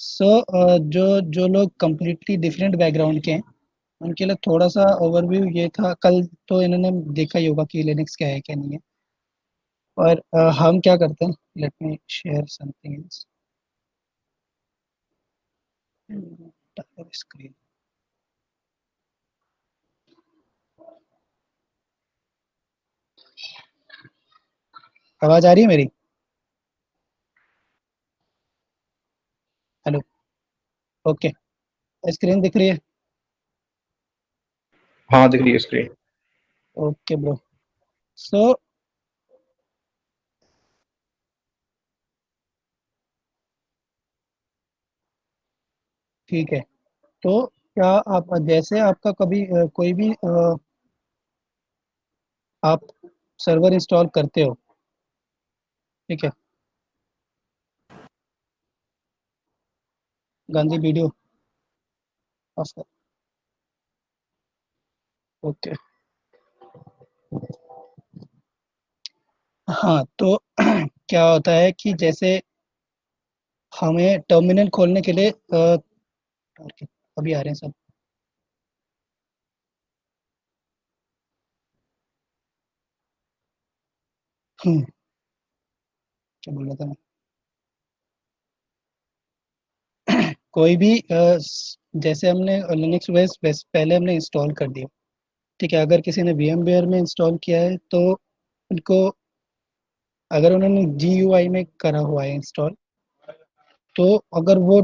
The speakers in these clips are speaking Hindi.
सो जो जो लोग कम्प्लीटली डिफरेंट बैकग्राउंड के हैं उनके लिए थोड़ा सा ओवरव्यू ये था। कल तो इन्होंने देखा ही होगा कि लिनक्स क्या है क्या नहीं है। और हम क्या करते हैं, let me share something else. Screen. आवाज आ रही है मेरी? हेलो। ओके। स्क्रीन दिख रही है? हाँ, दिख रही है स्क्रीन। Okay bro. सो ठीक है। तो क्या आप जैसे आपका कभी कोई भी आप सर्वर इंस्टॉल करते हो, ठीक है? गांधी वीडियो ऑफ कर। ओके। हाँ तो क्या होता है कि जैसे हमें टर्मिनल खोलने के लिए अभी आ रहे हैं सब। हम्म, क्या बोल रहा था मैं? कोई भी जैसे हमने लिनक्स ओएस पहले हमने इंस्टॉल कर दिया, ठीक है? अगर किसी ने VMware में इंस्टॉल किया है तो उनको, अगर उन्होंने GUI में करा हुआ है इंस्टॉल, तो अगर वो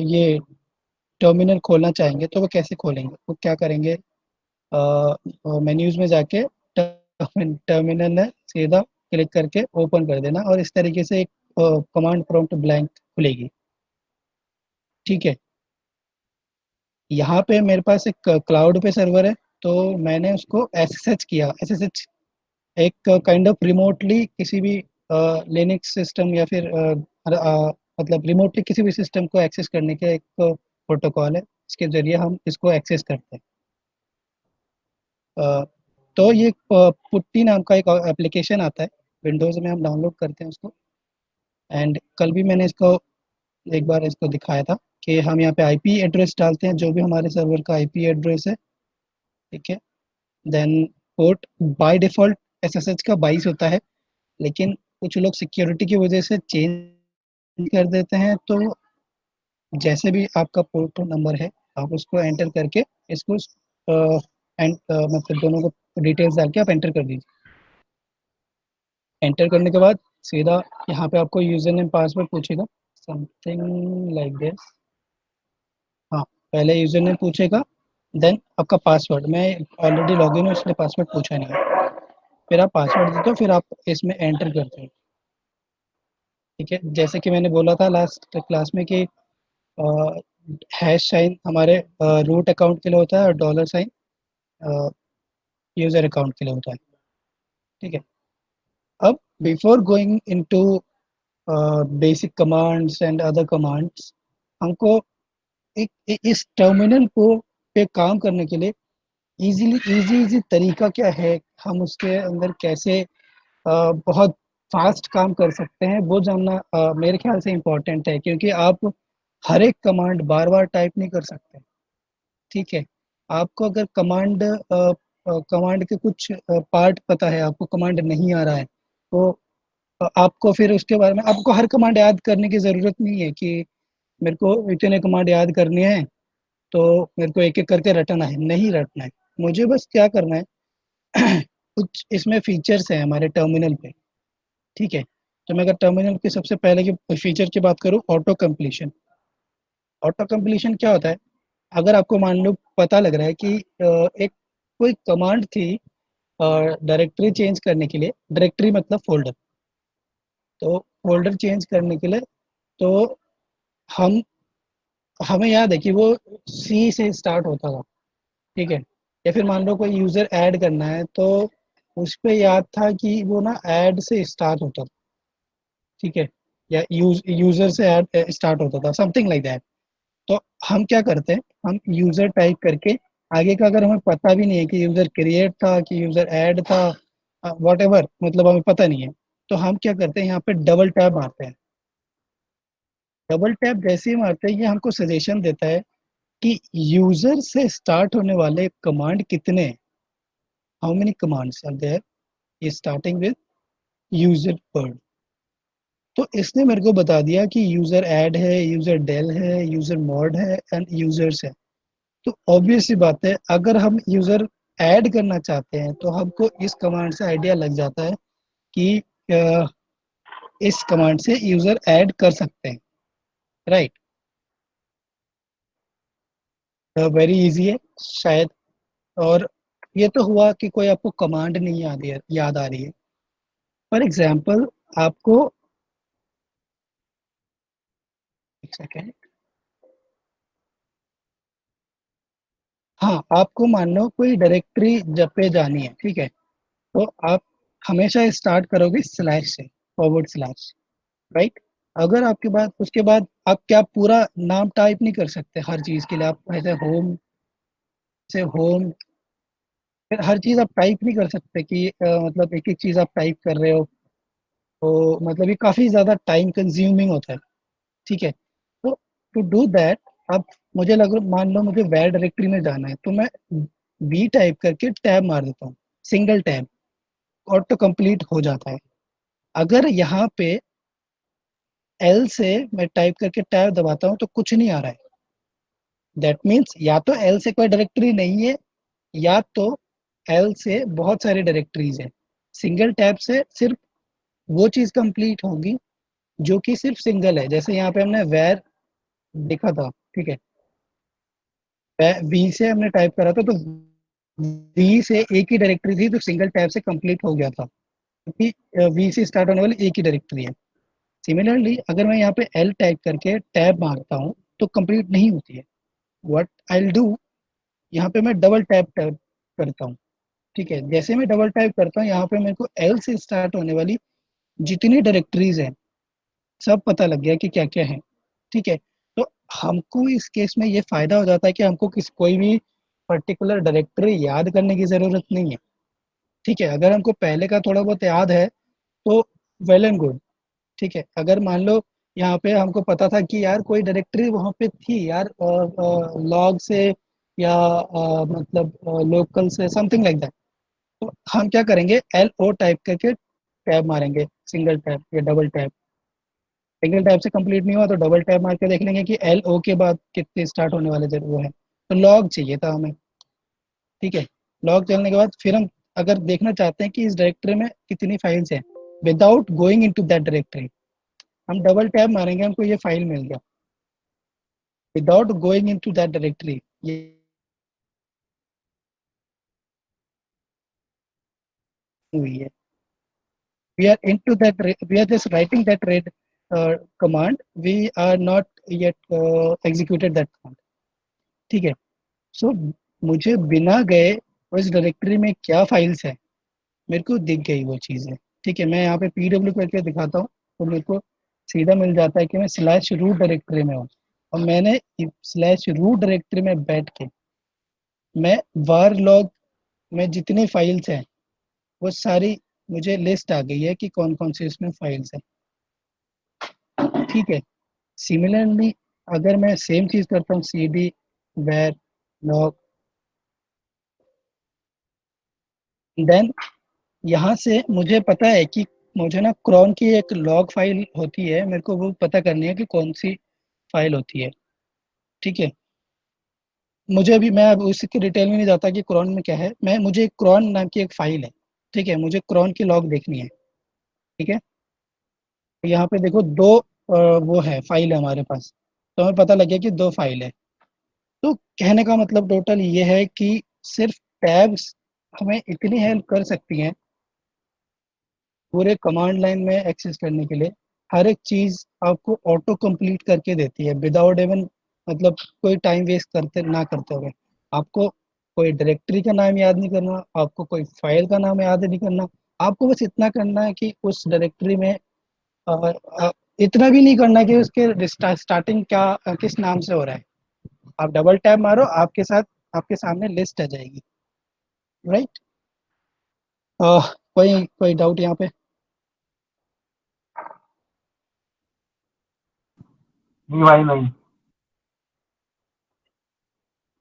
ये टर्मिनल खोलना चाहेंगे तो वो कैसे खोलेंगे, वो क्या करेंगे? मेन्यूज में जाके टर्मिनल है सीधा क्लिक करके ओपन कर देना और इस तरीके से एक कमांड प्रॉम्प्ट ब्लैंक खुलेगी, ठीक है? यहाँ पे मेरे पास एक क्लाउड पे सर्वर है, तो मैंने उसको SSH किया। SSH एक काइंड ऑफ रिमोटली किसी भी लिनक्स सिस्टम या फिर मतलब रिमोटली किसी भी सिस्टम को एक्सेस करने का एक प्रोटोकॉल है, इसके जरिए हम इसको एक्सेस करते हैं। अ, तो ये पुट्टी नाम का एक एप्लीकेशन आता है, विंडोज़ में हम डाउनलोड करते हैं उसको। एंड कल भी मैंने इसको एक बार इसको दिखाया था कि हम यहाँ पे IP एड्रेस डालते हैं, जो भी हमारे सर्वर का IP एड्रेस है, ठीक है? Then port by default SSH का 22 होता है, लेकिन कुछ लोग सिक्योरिटी की वजह से चेंज कर देते हैं। तो जैसे भी आपका पोर्ट नंबर है, आप उसको एंटर करके इसको मतलब दोनों को डिटेल्स डाल के आप एंटर कर दीजिए। एंटर करने के बाद सीधा यहाँ पे आपको यूजर नेम पासवर्ड पूछेगा, समथिंग लाइक दिस। हाँ, पहले यूजर नेम पूछेगा, देन आपका पासवर्ड। मैं ऑलरेडी लॉगिन हूँ इसलिए पासवर्ड पूछा नहीं है। फिर आप पासवर्ड देते हो, फिर आप इसमें एंटर करते हो, ठीक है? जैसे कि मैंने बोला था लास्ट क्लास में कि हैश साइन हमारे रूट अकाउंट के लिए होता है और $साइन यूजर अकाउंट के लिए होता है, ठीक है? अब before going into basic commands and other commands, हमको इस टर्मिनल को पे काम करने के लिए इजी तरीका क्या है, हम उसके अंदर कैसे बहुत फास्ट काम कर सकते हैं, वो जानना मेरे ख्याल से इम्पोर्टेंट है, क्योंकि आप हर एक कमांड बार बार टाइप नहीं कर सकते, ठीक है? आपको अगर कमांड के कुछ पार्ट पता है, आपको कमांड नहीं आ रहा है, तो आपको फिर उसके बारे में आपको हर कमांड याद करने की ज़रूरत नहीं है कि मेरे को इतने कमांड याद करनी है, तो मेरे को एक एक करके रटना है, नहीं रटना है। मुझे बस क्या करना है, कुछ इसमें फीचर्स हैं हमारे टर्मिनल पे, ठीक है? तो मैं अगर टर्मिनल के सबसे पहले की फीचर की बात करूँ, ऑटो कंप्लीशन। ऑटो कंप्लीशन क्या होता है? अगर आपको मान लो पता लग रहा है कि एक कोई कमांड थी डायरेक्टरी चेंज करने के लिए, डायरेक्टरी मतलब फोल्डर, तो फोल्डर चेंज करने के लिए, तो हम हमें याद है कि वो C से स्टार्ट होता था, ठीक है? या फिर मान लो कोई यूज़र ऐड करना है, तो उस पे याद था कि वो ना ऐड से स्टार्ट होता था, ठीक है? या यूज़र से ऐड स्टार्ट होता था, समथिंग लाइक दैट। तो हम क्या करते हैं, हम यूज़र टाइप करके आगे का अगर हमें पता भी नहीं है कि यूज़र क्रिएट था कि यूज़र ऐड था, व्हाटएवर, मतलब हमें पता नहीं है, तो हम क्या करते हैं, यहाँ पे डबल टैप मारते हैं, डबल टैप जैसे ही मारते हैं ये हमको सजेशन देता है कि यूजर से स्टार्ट होने वाले कमांड कितने हैं, how many commands are there starting with user word. तो इसने मेरे को बता दिया कि यूजर ऐड है, यूजर डेल है, यूजर मॉड है एंड यूजर्स है। तो ऑब्वियस सी बात है, अगर हम यूजर ऐड करना चाहते हैं तो हमको इस कमांड से आइडिया लग जाता है कि इस कमांड से यूजर ऐड कर सकते हैं, राइट। वेरी इजी है शायद। और ये तो हुआ कि कोई आपको कमांड नहीं याद आ रही है। फॉर एग्जाम्पल आपको, एक सेकेंड, हाँ आपको मान लो कोई डायरेक्टरी जब पे जानी है, ठीक है, तो आप हमेशा स्टार्ट करोगे स्लैश से, फॉरवर्ड स्लैश, राइट। अगर आपके बाद उसके बाद आप क्या पूरा नाम टाइप नहीं कर सकते हर चीज के लिए, आप ऐसे होम से होम, फिर हर चीज आप टाइप नहीं कर सकते कि मतलब एक एक चीज आप टाइप कर रहे हो, तो मतलब ये काफी ज्यादा टाइम कंज्यूमिंग होता है, ठीक है। तो टू डू दैट, अब मुझे लग मान लो मुझे वैर डायरेक्टरी में जाना है, तो मैं वी टाइप करके टैब मार देता हूँ, सिंगल टैब, ऑटो कंप्लीट हो जाता है। अगर यहाँ पे एल से मैं टाइप करके टैब दबाता हूँ तो कुछ नहीं आ रहा है, दैट मीन्स या तो एल से कोई डायरेक्टरी नहीं है, या तो एल से बहुत सारी डायरेक्टरीज है। सिंगल टैब से सिर्फ वो चीज कंप्लीट होगी जो कि सिर्फ सिंगल है, जैसे यहाँ पे हमने वेर देखा था, ठीक है, वी से हमने टाइप करा था, तो वी से एक ही डायरेक्टरी थी तो सिंगल टैब से कंप्लीट हो गया था, क्योंकि वी से स्टार्ट होने वाली एक ही डायरेक्टरी है। सिमिलरली अगर मैं यहाँ पे एल टाइप करके टैब मारता हूँ तो कंप्लीट नहीं होती है। व्हाट आई डू, यहाँ पे मैं डबल टैप टैप करता हूँ, ठीक है। जैसे मैं डबल टाइप करता हूँ यहाँ पे मेरे को एल से स्टार्ट होने वाली जितनी डायरेक्टरीज हैं सब पता लग गया कि क्या क्या है, ठीक है। तो हमको इस केस में ये फायदा हो जाता है कि हमको कोई भी पर्टिकुलर डायरेक्टरी याद करने की जरूरत नहीं है, ठीक है। अगर हमको पहले का थोड़ा बहुत याद है तो वेल एंड गुड, ठीक है। अगर मान लो यहाँ पे हमको पता था कि यार कोई डायरेक्टरी वहाँ पे थी यार, लॉग से या मतलब लोकल से, समथिंग लाइक दैट, तो हम क्या करेंगे, एल ओ टाइप करके टैब मारेंगे, सिंगल टैब या डबल टैब। सिंगल टैब से कंप्लीट नहीं हुआ तो डबल टैब मार के देख लेंगे कि एल ओ के बाद कितने स्टार्ट होने वाले जरूर वो है, तो लॉग चाहिए था हमें, ठीक है। लॉग चलने के बाद फिर हम अगर देखना चाहते हैं कि इस डायरेक्टरी में कितनी फाइल्स हैं without going into that directory, हम डबल टैब मारेंगे, हमको ये फाइल मिल गया without going into that directory, ये हुई है। We are into that, we are just writing that read command, we are not yet executed that command, ठीक है। सो मुझे बिना गए उस डायरेक्टरी में क्या फाइल्स है मेरे को दिख गई वो चीज़ है, ठीक है। मैं यहाँ पे pw करके दिखाता हूँ तो मेरे को सीधा मिल जाता है कि मैं स्लैश रूट डायरेक्टरी में हूँ, और मैंने स्लैश रूट डायरेक्टरी में बैठ के मैं var log में जितनी फाइल्स हैं वो सारी मुझे लिस्ट आ गई है कि कौन कौन सी इसमें फाइल्स है, ठीक है। सिमिलरली अगर मैं सेम चीज करता हूँ C D var log, then यहाँ से मुझे पता है कि मुझे ना क्रॉन की एक लॉग फाइल होती है, मेरे को वो पता करनी है कि कौन सी फाइल होती है, ठीक है। मुझे अभी मैं अब उसकी डिटेल में नहीं जाता कि क्रॉन में क्या है, मैं मुझे क्रॉन नाम की एक फाइल है, ठीक है, मुझे क्रॉन की लॉग देखनी है, ठीक है। तो यहाँ पे देखो दो वो है फाइल है हमारे पास, तो हमें पता लग गया कि दो फाइल है। तो कहने का मतलब टोटल ये है कि सिर्फ टैब्स हमें इतनी हेल्प कर सकती हैं पूरे कमांड लाइन में एक्सेस करने के लिए। हर एक चीज आपको ऑटो कंप्लीट करके देती है विदाउट इवन मतलब कोई टाइम वेस्ट करते ना करते हुए। आपको कोई डायरेक्टरी का नाम याद नहीं करना, आपको कोई फाइल का नाम याद नहीं करना, आपको बस इतना करना है कि उस डायरेक्टरी में अ, इतना भी नहीं करना कि उसके स्टार्टिंग क्या किस नाम से हो रहा है। आप डबल टैप मारो, आपके साथ आपके सामने लिस्ट आ जाएगी, राइट। कोई कोई डाउट यहाँ पे? नहीं भाई नहीं।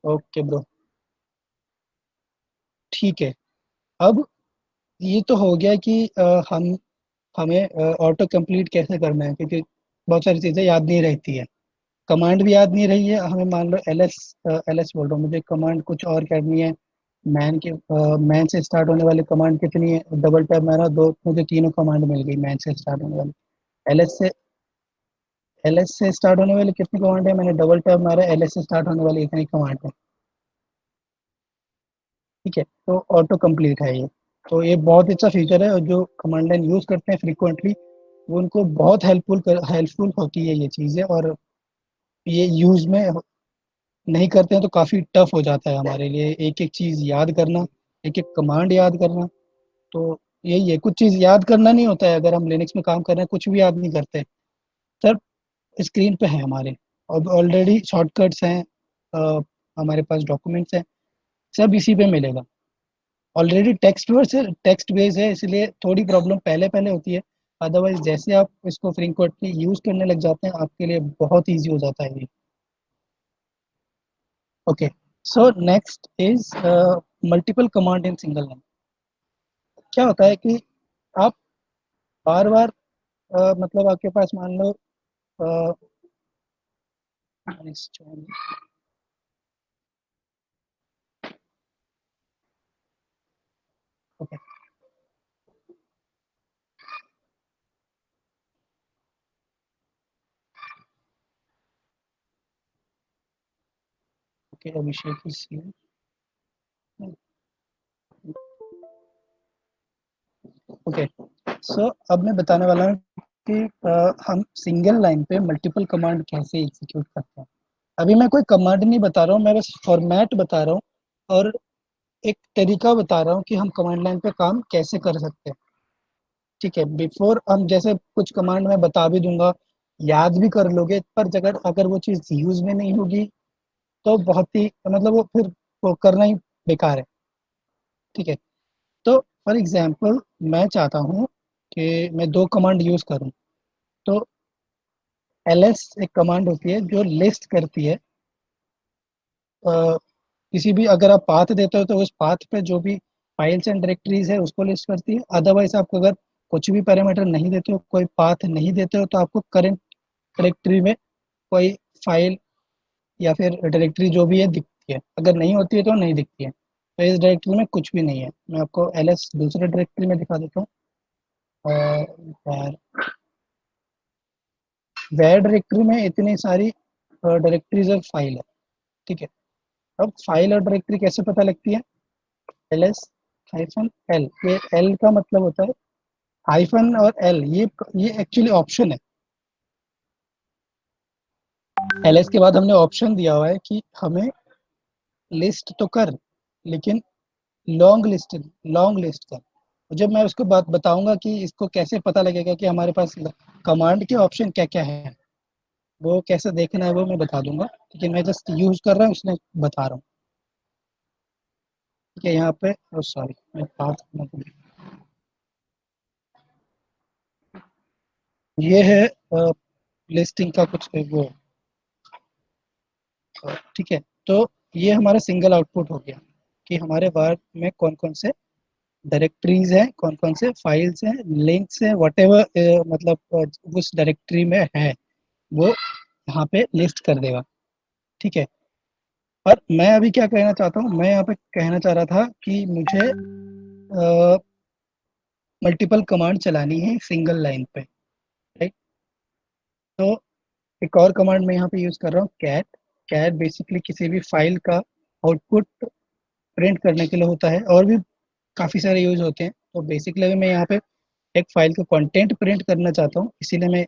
ओके ब्रो, ठीक है। अब ये तो हो गया कि हमें ऑटो कंप्लीट कैसे करना है, क्योंकि बहुत सारी चीज़ें याद नहीं रहती है। कमांड भी याद नहीं रही है हमें, मान लो एल एस, एल एस बोल रहा हूँ, मुझे कमांड कुछ और करनी है। मैन से स्टार्ट होने वाली कमांड कितनी है, डबल टैप मारा, दो मुझे तीनों कमांड मिल गई मैन से स्टार्ट होने वाली। एल एस से एल एस से स्टार्ट होने वाली कितनी कमांड है, मैंने डबल टैप मारा, एल एस से स्टार्ट होने वाली इतनी कमांड है। ठीक है, तो ऑटो कंप्लीट है ये। तो ये बहुत अच्छा फीचर है, और जो कमांड लाइन यूज़ करते हैं फ्रिक्वेंटली, वो उनको बहुत हेल्पफुल होती है ये चीज़ें। और ये यूज़ में नहीं करते हैं तो काफ़ी टफ हो जाता है हमारे लिए एक एक चीज़ याद करना, एक एक कमांड याद करना। तो यही है, कुछ चीज़ याद करना नहीं होता है, अगर हम लिनक्स में काम कर रहे हैं कुछ भी याद नहीं करते। सब स्क्रीन पे है हमारे, और ऑलरेडी शॉर्टकट्स हैं, अ, हमारे पास डॉक्यूमेंट्स हैं, सब इसी पे मिलेगा। ऑलरेडी टेक्स्ट बेस है, इसलिए थोड़ी प्रॉब्लम पहले पहले होती है। अदरवाइज जैसे आप इसको फ्रीक्वेंटली यूज करने लग जाते हैं, आपके लिए बहुत ईजी हो जाता है ये। Okay, so next is multiple command in single line. क्या होता है कि आप बार बार, मतलब आपके पास मान लो, okay okay, Abhishek is here। Okay, so अब मैं बताने वाला हूँ कि हम सिंगल लाइन पे मल्टीपल कमांड कैसे एग्जीक्यूट करते हैं। अभी मैं कोई कमांड नहीं बता रहा हूँ, मैं बस फॉर्मेट बता रहा हूँ, और एक तरीका बता रहा हूँ कि हम कमांड लाइन पे काम कैसे कर सकते हैं। ठीक है, बिफोर हम जैसे कुछ कमांड मैं बता भी दूंगा, याद भी कर लोगे, पर अगर अगर वो चीज़ यूज में नहीं होगी तो बहुत ही, मतलब वो फिर वो करना ही बेकार है। ठीक है, तो फॉर एग्जांपल मैं चाहता हूँ कि मैं दो कमांड यूज करूँ। तो ls एक कमांड होती है जो लिस्ट करती है, किसी भी, अगर आप पाथ देते हो तो उस पाथ पे जो भी फाइल्स एंड डायरेक्टरीज है उसको लिस्ट करती है। अदरवाइज आपको अगर कुछ भी पैरामीटर नहीं देते हो, कोई पाथ नहीं देते हो, तो आपको करंट डायरेक्टरी में कोई फाइल या फिर डायरेक्टरी जो भी है दिखती है, अगर नहीं होती है तो नहीं दिखती है। तो इस डायरेक्टरी में कुछ भी नहीं है, मैं आपको ls दूसरे डायरेक्टरी में दिखा देता हूँ। वैर डायरेक्टरी में इतनी सारी डायरेक्टरीज और फाइल है। ठीक है, अब फाइल और डायरेक्टरी कैसे पता लगती है, ls-l, ये l का मतलब होता है हाइफन, और l ये एक्चुअली ऑप्शन है। ls के बाद हमने ऑप्शन दिया हुआ है कि हमें लिस्ट तो कर, लेकिन लॉन्ग लिस्ट कर। जब मैं उसको बात बताऊंगा कि इसको कैसे पता लगेगा कि हमारे पास कमांड के ऑप्शन क्या क्या है, वो कैसे देखना है वो मैं बता दूंगा, लेकिन मैं जस्ट यूज कर रहा हूँ इसलिए बता रहा हूँ। ठीक है, यहाँ पे, सॉरी मैं बात करना भूल गया। ये है लिस्टिंग का कुछ वो, ठीक है। तो ये हमारा सिंगल आउटपुट हो गया कि हमारे वर्क में कौन कौन से डायरेक्टरीज हैं, कौन कौन से फाइल्स हैं, लिंक्स हैं, वट एवर, मतलब उस डायरेक्टरी में है, वो यहाँ पे लिस्ट कर देगा। ठीक है, पर मैं अभी क्या कहना चाहता हूँ, मैं यहाँ पे कहना चाह रहा था कि मुझे मल्टीपल कमांड चलानी है सिंगल लाइन पे, राइट। तो एक और कमांड मैं यहाँ पे यूज कर रहा हूँ, कैट। कैट बेसिकली किसी भी फाइल का आउटपुट प्रिंट करने के लिए होता है, और भी काफ़ी सारे यूज होते हैं। तो बेसिकली मैं यहाँ पे एक फाइल का कंटेंट प्रिंट करना चाहता हूँ, इसीलिए मैं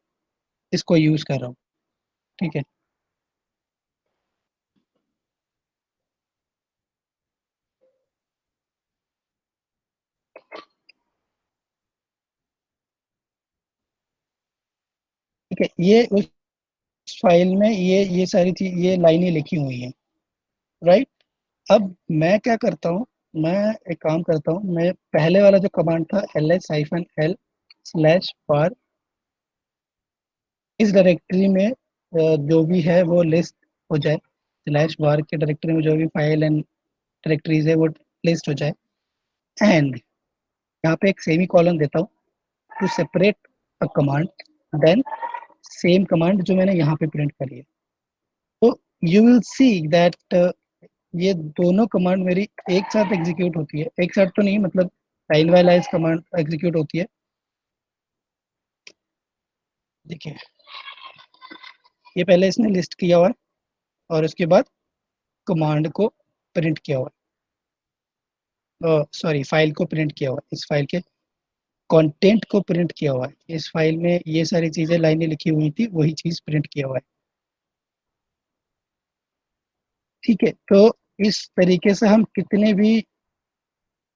इसको यूज कर रहा हूँ। ठीक है, ठीक है, ये उस फाइल में ये सारी चीज, ये लाइनें लिखी हुई हैं, राइट। अब मैं क्या करता हूँ, मैं एक काम करता हूँ, मैं पहले वाला जो कमांड था ls-l/var, इस डायरेक्टरी में जो भी है वो लिस्ट हो जाए, स्लैश वार के डायरेक्टरी में जो भी फाइल एंड डायरेक्टरीज है वो लिस्ट हो जाए। एंड यहाँ पे एक सेमी कॉलन देता हूँ to separate a command, then same command जो मैंने यहाँ पे प्रिंट करी है। तो यू विल सी दैट ये दोनों कमांड मेरी एक साथ एग्जीक्यूट होती है, एक साथ तो नहीं मतलब line by line command execute होती है। देखिए ये पहले इसने लिस्ट किया हुआ है और उसके बाद कमांड को प्रिंट किया हुआ है, सॉरी फाइल को प्रिंट किया हुआ है, इस फाइल के कंटेंट को प्रिंट किया हुआ है। इस फाइल में ये सारी चीज़ें लाइनें लिखी हुई थी, वही चीज़ प्रिंट किया हुआ है। ठीक है, तो इस तरीके से हम कितने भी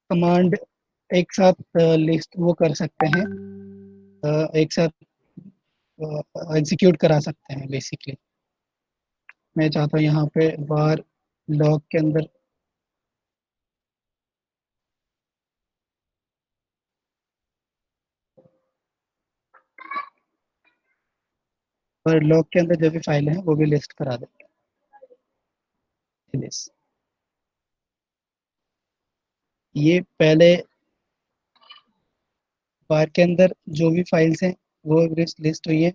कमांड एक साथ लिस्ट वो कर सकते हैं, एक साथ एग्जीक्यूट करा सकते हैं बेसिकली। मैं चाहता हूँ यहाँ पे बार लॉग के अंदर, बार लॉग के अंदर जो भी फाइल है वो भी लिस्ट करा देते हैं लिस्ट। ये पहले बार के अंदर जो भी फाइल्स हैं वो लिस्ट हुई है,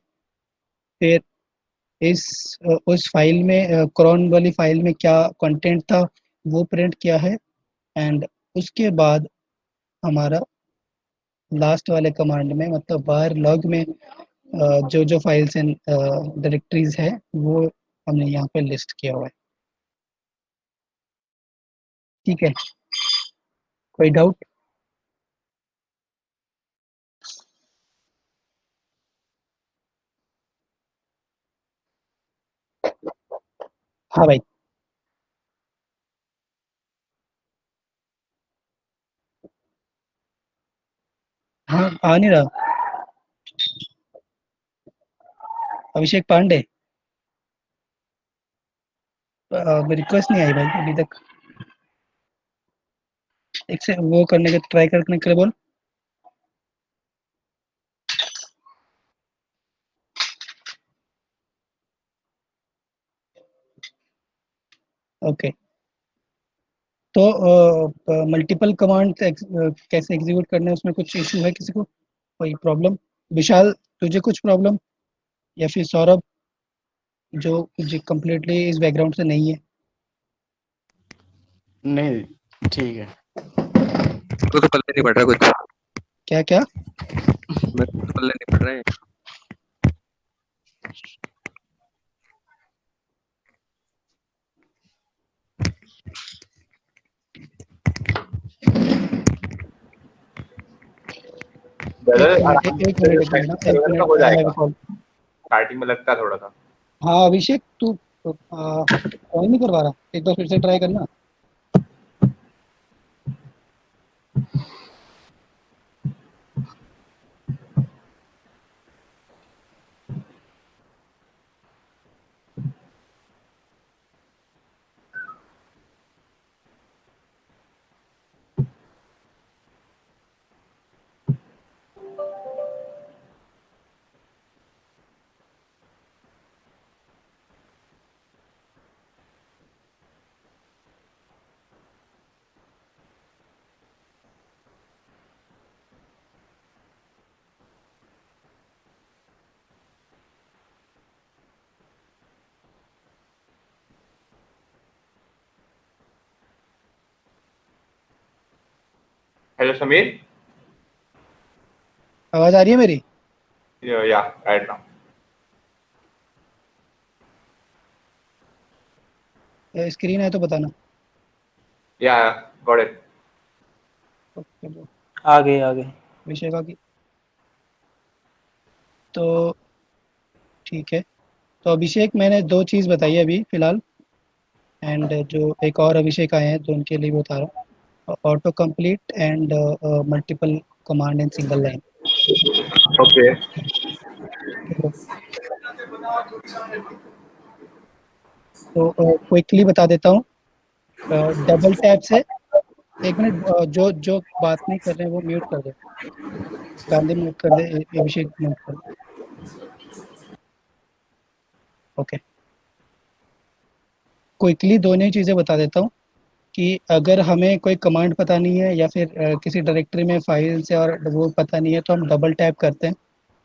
फिर इस उस फाइल में क्रॉन वाली फाइल में क्या कंटेंट था वो प्रिंट किया है। एंड उसके बाद हमारा लास्ट वाले कमांड में मतलब बार लॉग में जो जो फाइल्स एंड डायरेक्टरीज है वो हमने यहाँ पे लिस्ट किया हुआ है। ठीक है, कोई डाउट? हाँ भाई। हाँ आ नहीं रहा। अभिषेक पांडे, रिक्वेस्ट नहीं आई भाई अभी तक। एक से वो करने के ट्राई करने के लिए बोल। ओके, तो मल्टीपल कमांड कैसे एग्जीक्यूट करने हैं उसमें कुछ इशू है किसी को, कोई प्रॉब्लम? विशाल तुझे कुछ प्रॉब्लम, या फिर सौरभ जो कम्प्लीटली इस बैकग्राउंड से नहीं है? नहीं, ठीक है। मेरे को तो पल्ले नहीं पड़ रहा कुछ, क्या क्या? मेरे को तो पल्ले नहीं पड़ रहे। एक ब्रदर मिनट, आराम एक से मिनट, एक मिनट, एक करोगे ना तो मिनट, हो आई हैव जाएगा। A call. स्टार्टिंग में लगता है थोड़ा सा। हाँ अभिषेक तू कॉल नहीं करवा रहा, एक बार फिर से ट्राई करना। हेलो समीर, आवाज आ रही है मेरी? या राइट नाउ। स्क्रीन है तो बताना। या गॉट इट। Okay bro. आगे आगे। अभिषेक आ गई तो ठीक है। तो अभिषेक मैंने दो चीज़ बताई है अभी फिलहाल, एंड जो एक और अभिषेक आए हैं तो उनके लिए भी बता रहा हूँ, auto complete and multiple command in single line. Okay. तो क्विकली बता देता हूँ। डबल टैप से, एक मिनट, जो जो बात नहीं कर रहे हैं वो म्यूट कर दे। गांधी म्यूट कर दे, अभिषेक म्यूट कर दे। ओके, क्विकली दोनों ही चीज़ें बता देता हूँ कि अगर हमें कोई कमांड पता नहीं है या फिर किसी डायरेक्टरी में फाइल्स है और वो पता नहीं है, तो हम डबल टैप करते हैं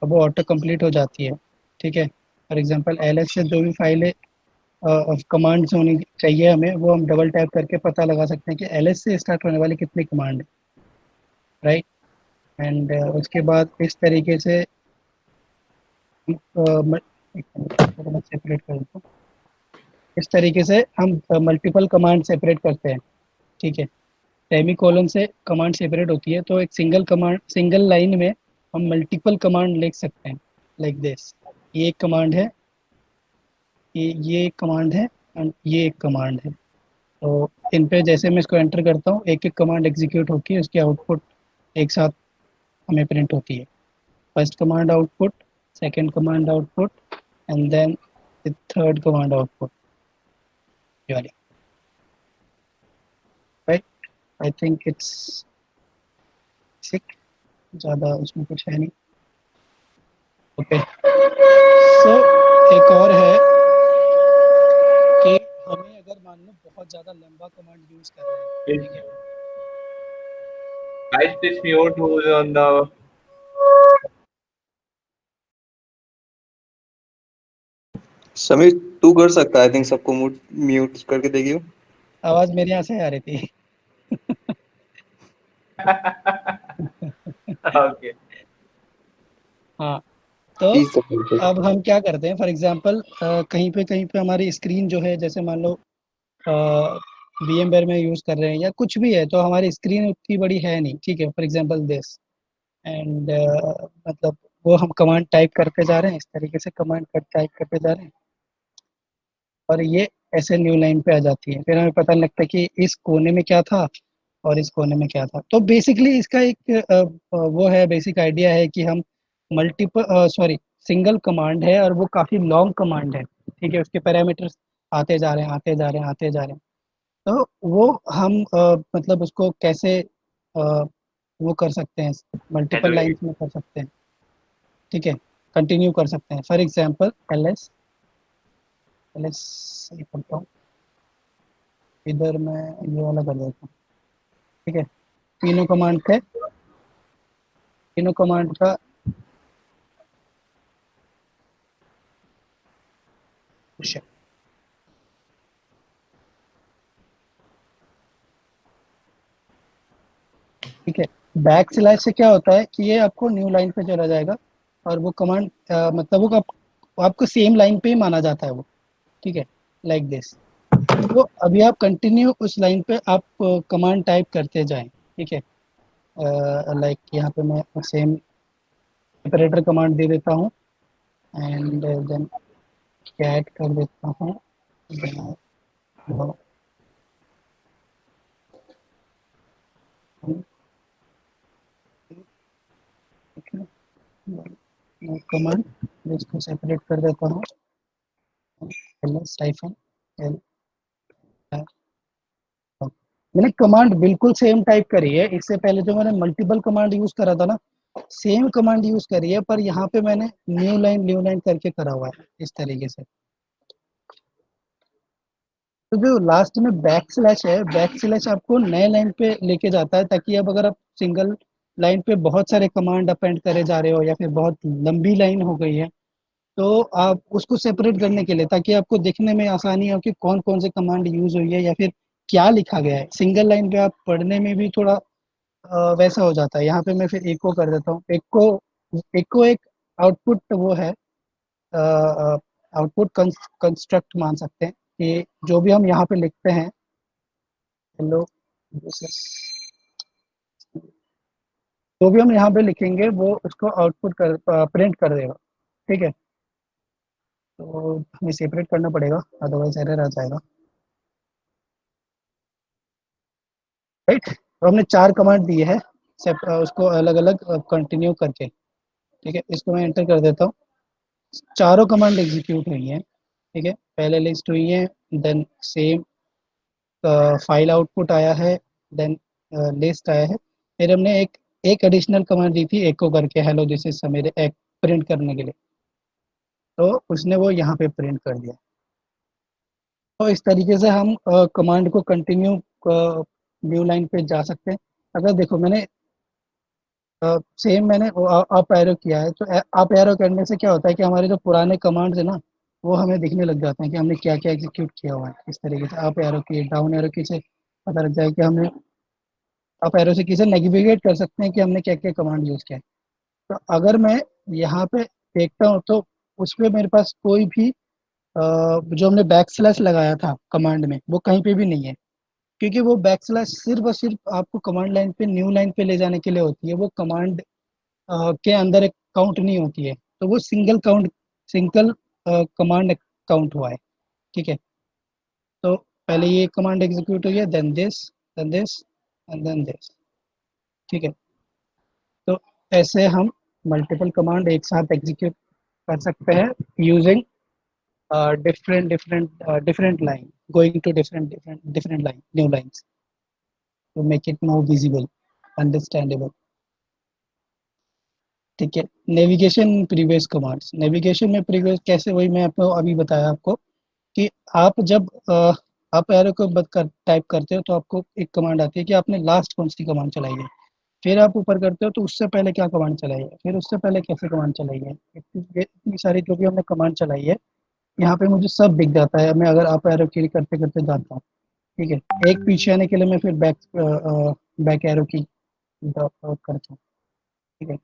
और वो ऑटो कंप्लीट हो जाती है। ठीक है, फॉर एग्जांपल एलएस से जो भी फाइलें कमांड्स होनी चाहिए हमें, वो हम डबल टैप करके पता लगा सकते हैं कि एलएस से स्टार्ट होने वाली कितनी कमांड है, राइट। एंड उसके बाद इस तरीके से एक मिनट, थोड़ा मैं सेपरेट कर देता हूँ। इस तरीके से हम मल्टीपल कमांड सेपरेट करते हैं। ठीक है, सेमी कोलन से कमांड सेपरेट होती है, तो एक सिंगल कमांड, सिंगल लाइन में हम मल्टीपल कमांड लिख सकते हैं, लाइक दिस। ये एक कमांड है, ये एक कमांड है, एंड ये एक कमांड है। तो इन पे जैसे मैं इसको एंटर करता हूँ, एक एक कमांड एग्जीक्यूट होती है, उसकी आउटपुट एक साथ हमें प्रिंट होती है। First command output, second command output, and then the third command output, वाली, right. I think it's sick, ज़्यादा उसमें कुछ है नहीं। ओके, सो एक और है कि हमें अगर मान लो बहुत ज़्यादा लंबा कमांड यूज़ कर रहे हैं, ठीक है, Guys, please mute who's on the. Sameer तू कर सकता है, आई थिंक सबको म्यूट करके देखियो। आवाज़ मेरे यहाँ से आ रही थी। Okay. हाँ, तो अब हम क्या करते हैं, फॉर एग्जांपल कहीं पे हमारी स्क्रीन जो है, जैसे मान लो VMware में यूज़ कर रहे हैं या कुछ भी है, तो हमारी स्क्रीन उतनी बड़ी है नहीं, ठीक है, फॉर एग्जांपल दिस। एंड मतलब वो हम कमांड टाइप करते जा रहे हैं, इस तरीके से कमांड टाइप करते जा रहे हैं, और ये ऐसे न्यू लाइन पे आ जाती है। फिर हमें पता नहीं लगता कि इस कोने में क्या था और इस कोने में क्या था। तो बेसिकली इसका एक वो है, बेसिक आइडिया है कि हम मल्टीपल सॉरी सिंगल कमांड है और वो काफ़ी लॉन्ग कमांड है, ठीक है, उसके पैरामीटर्स आते जा रहे हैं, आते जा रहे हैं, आते जा रहे हैं। तो वो हम मतलब उसको कैसे वो कर सकते हैं, मल्टीपल Evaluate. लाइंस में कर सकते हैं, ठीक है, कंटिन्यू कर सकते हैं। फॉर एग्जांपल एलएस, सही करता हूँ, इधर मैं ये वाला कर देता हूँ, ठीक है। तीनों कमांड थे, तीनों कमांड का shit, ठीक है। बैक स्लैश से क्या होता है कि ये आपको न्यू लाइन पे चला जाएगा और वो कमांड मतलब वो आपको सेम लाइन पे ही माना जाता है वो, ठीक है, लाइक दिस। तो अभी आप कंटिन्यू उस लाइन पे आप कमांड टाइप करते जाएं, ठीक है। लाइक यहाँ पे मैं सेम ऑपरेटर कमांड दे देता हूँ, एंड देन कैट कर देता हूँ, कमांड इसको सेपरेट कर देता हूँ, साइफन एल। मैंने कमांड बिल्कुल सेम टाइप करी है, इससे पहले जो मैंने मल्टीपल कमांड यूज करा था ना, सेम कमांड यूज करी है, पर यहाँ पे मैंने न्यू लाइन करके करा हुआ है इस तरीके से। तो जो लास्ट में बैक स्लैश है, बैक स्लैश आपको नए लाइन पे लेके जाता है, ताकि अब अगर आप सिंगल लाइन पे बहुत सारे कमांड अपेंड करे जा रहे हो या फिर बहुत लंबी लाइन हो गई है, तो आप उसको सेपरेट करने के लिए, ताकि आपको देखने में आसानी हो कि कौन कौन से कमांड यूज हुई है या फिर क्या लिखा गया है। सिंगल लाइन पे आप पढ़ने में भी थोड़ा वैसा हो जाता है। यहाँ पे मैं फिर इको कर देता हूँ। इको एक आउटपुट वो है, आउटपुट कंस्ट्रक्ट मान सकते हैं कि जो भी हम यहाँ पे लिखते हैं, हेलो, जो भी हम यहाँ पे लिखेंगे वो उसको आउटपुट कर प्रिंट कर देगा, ठीक है। तो हमें सेपरेट करना पड़ेगा, अदरवाइज एरर आ जाएगा, राइट। तो हमने 4 कमांड दिए हैं, उसको अलग अलग कंटिन्यू करके, ठीक है। इसको मैं एंटर कर देता हूँ, चारों कमांड एग्जीक्यूट हुई हैं, ठीक है। पहले लिस्ट हुई है, देन सेम फाइल आउटपुट आया है, देन लिस्ट आया है। फिर हमने एक एक एडिशनल कमांड दी थी एको करके, हेलो दिस इज समीर, एक प्रिंट करने के लिए, तो उसने वो यहाँ पे प्रिंट कर दिया। तो इस तरीके से हम कमांड को कंटिन्यू न्यू लाइन पे जा सकते हैं। अगर देखो मैंने सेम मैंने अप एरो किया है, तो अप एरो करने से क्या होता है कि हमारे जो पुराने कमांड्स है ना, वो हमें दिखने लग जाते हैं कि हमने क्या क्या एग्जीक्यूट किया हुआ है। इस तरीके से अप एरो की, डाउन एरो की से पता लग जाए कि हमने अप एरो से किसे नेविगेट कर सकते हैं कि हमने क्या क्या कमांड यूज किया है। तो अगर मैं यहाँ पे देखता हूँ तो उसमें मेरे पास कोई भी जो हमने बैक स्लैश लगाया था कमांड में, वो कहीं पे भी नहीं है। क्योंकि वो बैक स्लैश सिर्फ और सिर्फ आपको कमांड लाइन पे न्यू लाइन पे ले जाने के लिए होती है, वो कमांड के अंदर एक काउंट नहीं होती है। तो वो सिंगल कमांड काउंट हुआ है। ठीक है, तो पहले ये कमांड एग्जीक्यूट हुई है, then this and then this. ठीक है, तो ऐसे हम मल्टीपल कमांड एक साथ एग्जीक्यूट कर सकते हैं using different line, going to different line, new lines to make it more visible, understandable. ठीक है, नेविगेशन प्रीवियस कमांड्स, नेविगेशन में प्रीवियस कैसे, वही मैं आपको अभी बताया आपको कि आप जब आप एरो को टाइप करते हो तो आपको एक कमांड आती है कि आपने लास्ट कौन सी कमांड चलाई है। फिर आप ऊपर करते हो तो उससे पहले क्या कमांड चलाई है, फिर उससे पहले कैसे कमांड चलाई है। इतनी सारी जो भी हमने कमांड चलाई है, यहाँ पे मुझे सब दिख जाता है। मैं अगर आप एरो की करते करते जाता हूँ, ठीक है, एक पीछे आने के लिए मैं फिर बैक एरो की करता हूँ। ठीक है,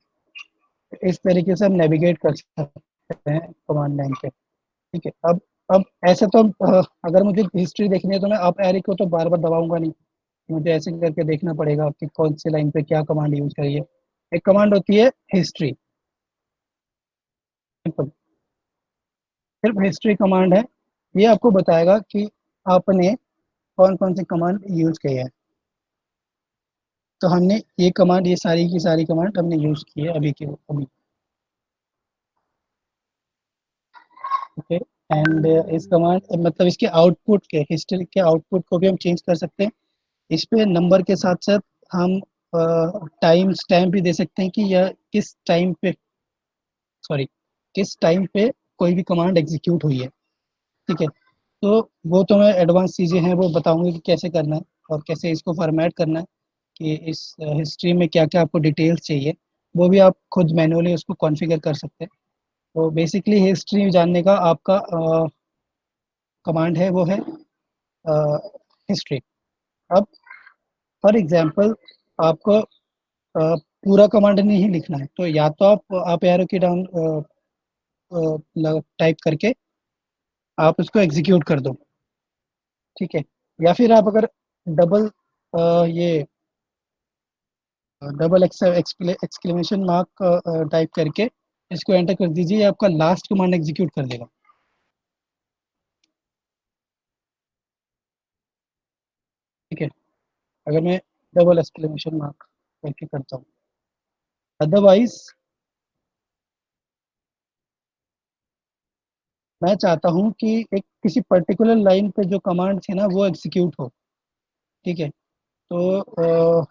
इस तरीके से हम नेविगेट कर सकते हैं कमांड लाइन पे। ठीक है, अब ऐसे तो अगर मुझे हिस्ट्री देखनी है तो मैं अप एरो को तो बार बार दबाऊंगा नहीं, मुझे ऐसे करके देखना पड़ेगा कि कौन सी लाइन पे क्या कमांड यूज करी है। एक कमांड होती है हिस्ट्री, सिंपल, सिर्फ हिस्ट्री कमांड है। ये आपको बताएगा कि आपने कौन कौन सी कमांड यूज की है। तो हमने ये कमांड, ये सारी की सारी कमांड हमने यूज की है अभी के अभी। ओके, एंड इस कमांड मतलब इसके आउटपुट के, हिस्ट्री के आउटपुट को भी हम चेंज कर सकते हैं। इस पे नंबर के साथ साथ हम टाइम स्टैम्प भी दे सकते हैं कि यह किस टाइम पे, सॉरी, किस टाइम पे कोई भी कमांड एग्जीक्यूट हुई है। ठीक है, तो वो तो मैं एडवांस चीज़ें हैं वो बताऊंगी कि कैसे करना है और कैसे इसको फॉर्मेट करना है, कि इस हिस्ट्री में क्या क्या आपको डिटेल्स चाहिए, वो भी आप खुद मैनुअली उसको कॉन्फ़िगर कर सकते हैं। तो बेसिकली हिस्ट्री जानने का आपका कमांड है वो है हिस्ट्री। अब फॉर एग्जांपल आपको पूरा कमांड नहीं लिखना है, तो या तो आप एरो की डाउन टाइप करके आप उसको एग्जीक्यूट कर दो। ठीक है, या फिर आप अगर डबल ये डबल एक्सक्लेमेशन मार्क टाइप करके इसको एंटर कर दीजिए, आपका लास्ट कमांड एग्जीक्यूट कर देगा। ठीक है, अगर मैं डबल एक्सक्लेमेशन मार्क करके करता हूँ, अदरवाइज मैं चाहता हूँ कि एक किसी पर्टिकुलर लाइन पे जो कमांड थी ना वो एग्जीक्यूट हो। ठीक है, तो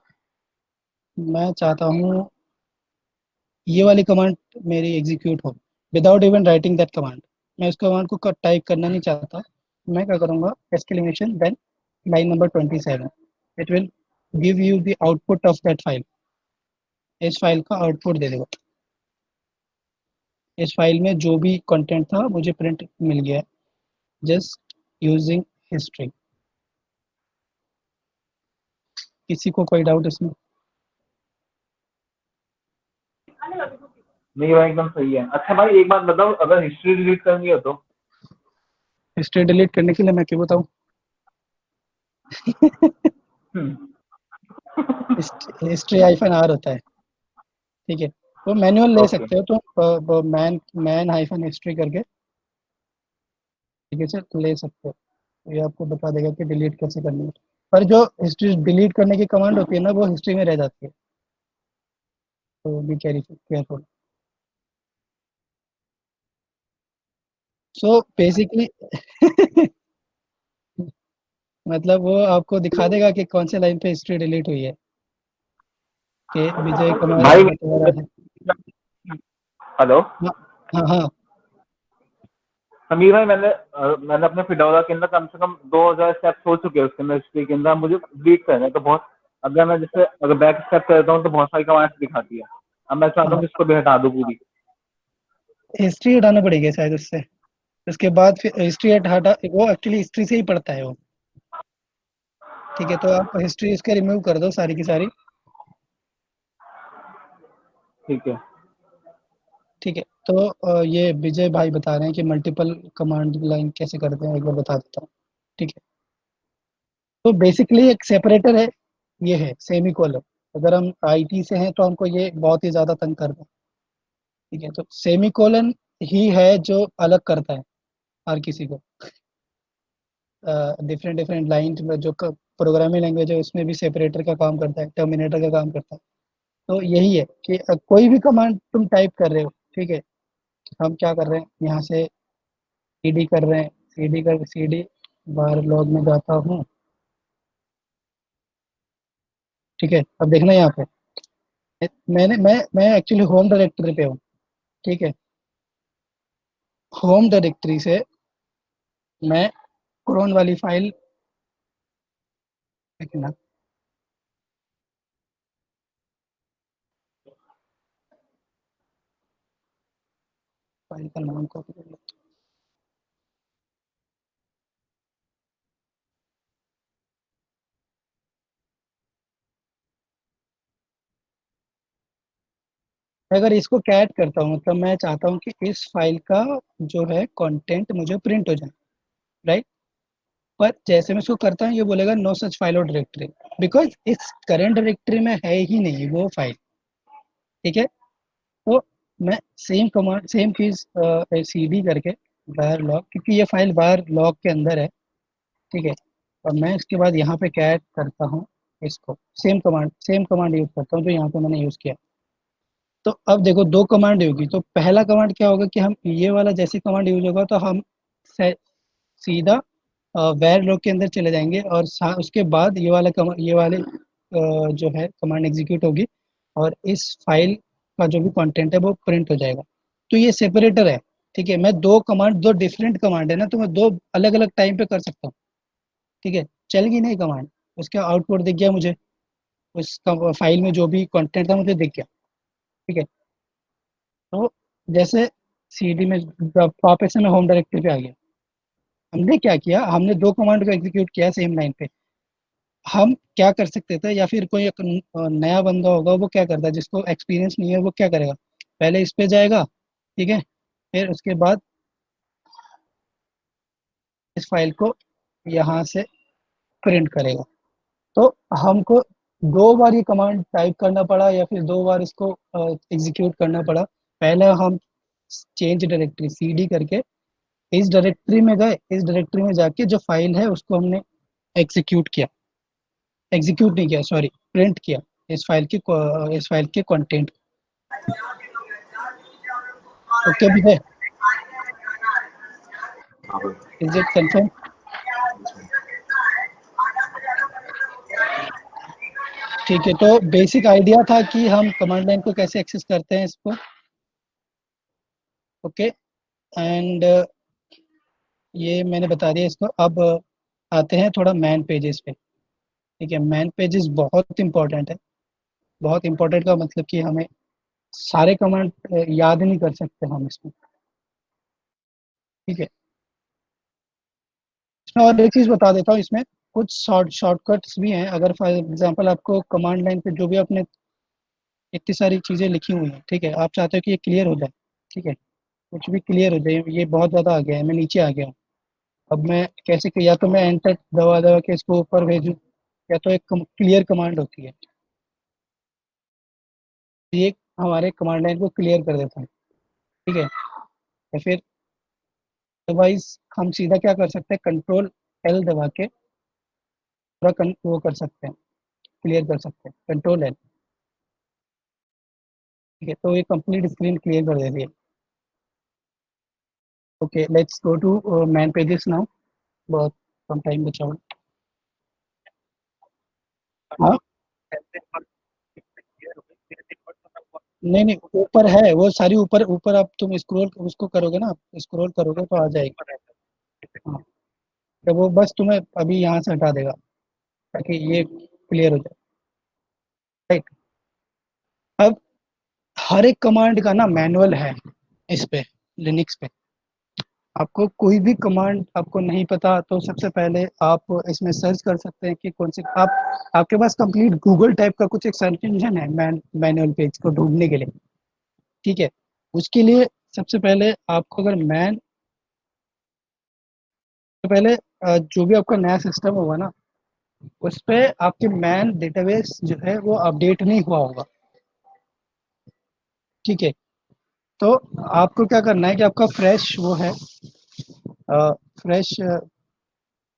मैं चाहता हूँ ये वाली कमांड मेरी एग्जीक्यूट हो without even writing that command. मैं उस कमांड को टाइप करना नहीं चाहता। मैं क्या करूँगा, exclamation then line number 27, it will give you the output of that file. इस फाइल का आउटपुट दे देगा। इस फाइल में जो भी कंटेंट था मुझे प्रिंट मिल गया है, जस्ट यूजिंग हिस्ट्री। किसी को कोई डाउट इसमें? नहीं भाई एकदम सही है। अच्छा भाई एक बात बताओ, अगर हिस्ट्री डिलीट करनी हो तो? हिस्ट्री डिलीट करने के लिए मैं क्यों बताऊँ? हम्म, हिस्ट्री हाइफन आर होता है। ठीक है, तो मैनुअल ले ओके। सकते हो तो मैन मैन हाइफन हिस्ट्री करके, ठीक है सर, ले सकते हो। तो ये आपको बता देगा कि डिलीट कैसे करनी है। पर जो हिस्ट्री डिलीट करने की कमांड होती है ना, वो हिस्ट्री में रह जाती है, तो बी केयरफुल। सो बेसिकली मतलब वो आपको दिखा देगा कि कौन से लाइन पे हिस्ट्री डिलीट हुई है, कि विजय कुमार भाई अहमद द्वारा है। हेलो। हाँ हाँ हाँ। समीर भाई मैंने अपने फिडोरा के अंदर कम से कम 2000 स्टेप्स हो चुके हैं उसके अंदर हिस्ट्री के अंदर। मुझे रीड करना है तो बहुत, अगर मैं जैसे अगर बैक स्टेप करता हूँ तो बहुत सारी कमांड्स दिखाती है। अब मैं चाहता हूँ कि इसको भी हटा दूँ पूरी। हिस्ट्री हटाना पड़ेगा शायद उससे। उसके बाद फिर हिस्ट्री हटा, वो एक्चुअली हिस्ट्री से ही पढ़ता है वो। ठीक है, तो आप हिस्ट्री इसके रिमूव कर दो सारी की सारी। ठीक है। ठीक है, तो ये विजय भाई बता रहे हैं कि मल्टीपल कमांड लाइन कैसे करते हैं, एक बार बता देता हूँ। ठीक है, तो बेसिकली एक सेपरेटर है, ये है सेमी कोलन। अगर हम आईटी से हैं तो हमको ये बहुत ही ज़्यादा तंग करता है। ठीक है, तो सेमी कोलन ही है जो अलग करता है हर किसी को। डिफरेंट डिफरेंट लाइन में जो प्रोग्रामिंग लैंग्वेज है उसमें भी सेपरेटर का काम करता है, टर्मिनेटर का काम करता है। तो यही है कि कोई भी कमांड तुम टाइप कर रहे हो, ठीक है, हम क्या कर रहे हैं यहाँ से सीडी कर रहे हैं, सीडी बार लॉग में जाता हूँ। ठीक है, अब देखना यहाँ पे मैं एक्चुअली होम डायरेक्टरी पे हूँ। ठीक है, होम डायरेक्टरी से मैं क्रोन वाली फाइल देखना, फाइल का नाम कॉपी कर लेता हूँ। अगर इसको कैट करता हूँ मतलब मैं चाहता हूँ कि इस फाइल का जो है कंटेंट मुझे प्रिंट हो जाए, राइट। पर जैसे मैं इसको करता हूँ ये बोलेगा नो सच फाइल और डायरेक्टरी, बिकॉज इस करंट डायरेक्टरी में है ही नहीं वो फाइल। ठीक है, तो मैं सेम कमांड सेम चीज सीडी करके बाहर लॉग, क्योंकि ये फाइल बाहर लॉग के अंदर है। ठीक है, और मैं इसके बाद यहाँ पे कैट करता हूँ इसको, सेम कमांड यूज करता हूँ जो यहाँ पे मैंने यूज किया। तो अब देखो दो कमांड होगी, तो पहला कमांड क्या होगा कि हम ये वाला जैसे कमांड यूज होगा तो हम सीधा वैर लॉग के अंदर चले जाएंगे और उसके बाद ये वाले जो है कमांड एग्जीक्यूट होगी और इस फाइल का जो भी कंटेंट है वो प्रिंट हो जाएगा। तो ये सेपरेटर है। ठीक है, मैं दो डिफरेंट कमांड है ना, तो मैं दो अलग अलग टाइम पे कर सकता हूँ। ठीक है, चल गई नहीं कमांड, उसका आउटपुट दिख गया मुझे, उस फाइल में जो भी कंटेंट था मुझे दिख गया। ठीक है, तो जैसे सीडी में वापस से मैं होम डायरेक्टरी पे आ गया। हमने क्या किया, हमने दो कमांड को एग्जीक्यूट किया सेम लाइन पे। हम क्या कर सकते थे, या फिर कोई एक नया बंदा होगा वो क्या करता है, जिसको एक्सपीरियंस नहीं है वो क्या करेगा, पहले इस पे जाएगा। ठीक है, फिर उसके बाद इस फाइल को यहाँ से प्रिंट करेगा। तो हमको दो बार ये कमांड टाइप करना पड़ा या फिर दो बार इसको एग्जीक्यूट करना पड़ा। पहले हम चेंज डायरेक्टरी सीडी करके इस डायरेक्टरी में गए, इस डायरेक्टरी में जाके जो फाइल है उसको हमने एग्जीक्यूट किया, एग्जीक्यूट नहीं किया सॉरी, प्रिंट किया इस फाइल के content. Okay Vijay, is it confirm? ठीक है, तो बेसिक आइडिया था कि हम कमांड लाइन को कैसे एक्सेस करते हैं इसको। ओके, एंड ये मैंने बता दिया इसको। अब आते हैं थोड़ा मैन पेजेस पे। ठीक है, मैन पेजेस बहुत इंपॉर्टेंट है। बहुत इंपॉर्टेंट का मतलब कि हमें सारे कमांड याद नहीं कर सकते हम इसमें। ठीक है, इसमें और एक चीज़ बता देता हूँ, इसमें कुछ शॉर्टकट्स भी हैं। अगर फॉर एग्जांपल आपको कमांड लाइन पे जो भी आपने इतनी सारी चीज़ें लिखी हुई हैं, ठीक है, आप चाहते हो कि ये क्लियर हो जाए। ठीक है, कुछ भी क्लियर हो जाए, ये बहुत ज़्यादा आ गया है, मैं नीचे आ गया हूँ। अब मैं कैसे, या तो मैं एंटर दबा दबा के इसको ऊपर भेजूँ, या तो एक क्लियर कमांड होती है, ये हमारे कमांड लाइन को क्लियर कर देता है। ठीक है, या फिर अदरवाइज हम सीधा क्या कर सकते हैं, कंट्रोल एल दबा के पूरा वो कर सकते हैं, क्लियर कर सकते हैं, कंट्रोल एल। ठीक है, तो ये कंप्लीट स्क्रीन क्लियर कर देती है। Okay, let's go to man pages now. बहुत कम टाइम बचा हुआ है। हाँ, नहीं नहीं, ऊपर है वो सारी, ऊपर ऊपर आप तुम स्क्रॉल उसको करोगे ना, स्क्रॉल करोगे तो आ जाएगी। हाँ, तो वो बस तुम्हें अभी यहाँ से हटा देगा ताकि ये क्लियर हो जाए। राइट। अब हर एक कमांड का ना मैनुअल है इस पे, लिनक्स पे। आपको कोई भी कमांड आपको नहीं पता तो सबसे पहले आप इसमें सर्च कर सकते हैं कि कौन सी आप, आपके पास कंप्लीट गूगल टाइप का कुछ एक सर्च इंजन है मैनुअल पेज को ढूंढने के लिए। ठीक है। उसके लिए सबसे पहले आपको अगर मैन, तो पहले जो भी आपका नया सिस्टम होगा ना, उस पे आपके मैन डेटाबेस जो है वो अपडेट नहीं हुआ होगा। ठीक है। तो आपको क्या करना है कि आपका फ्रेश वो है, फ्रेश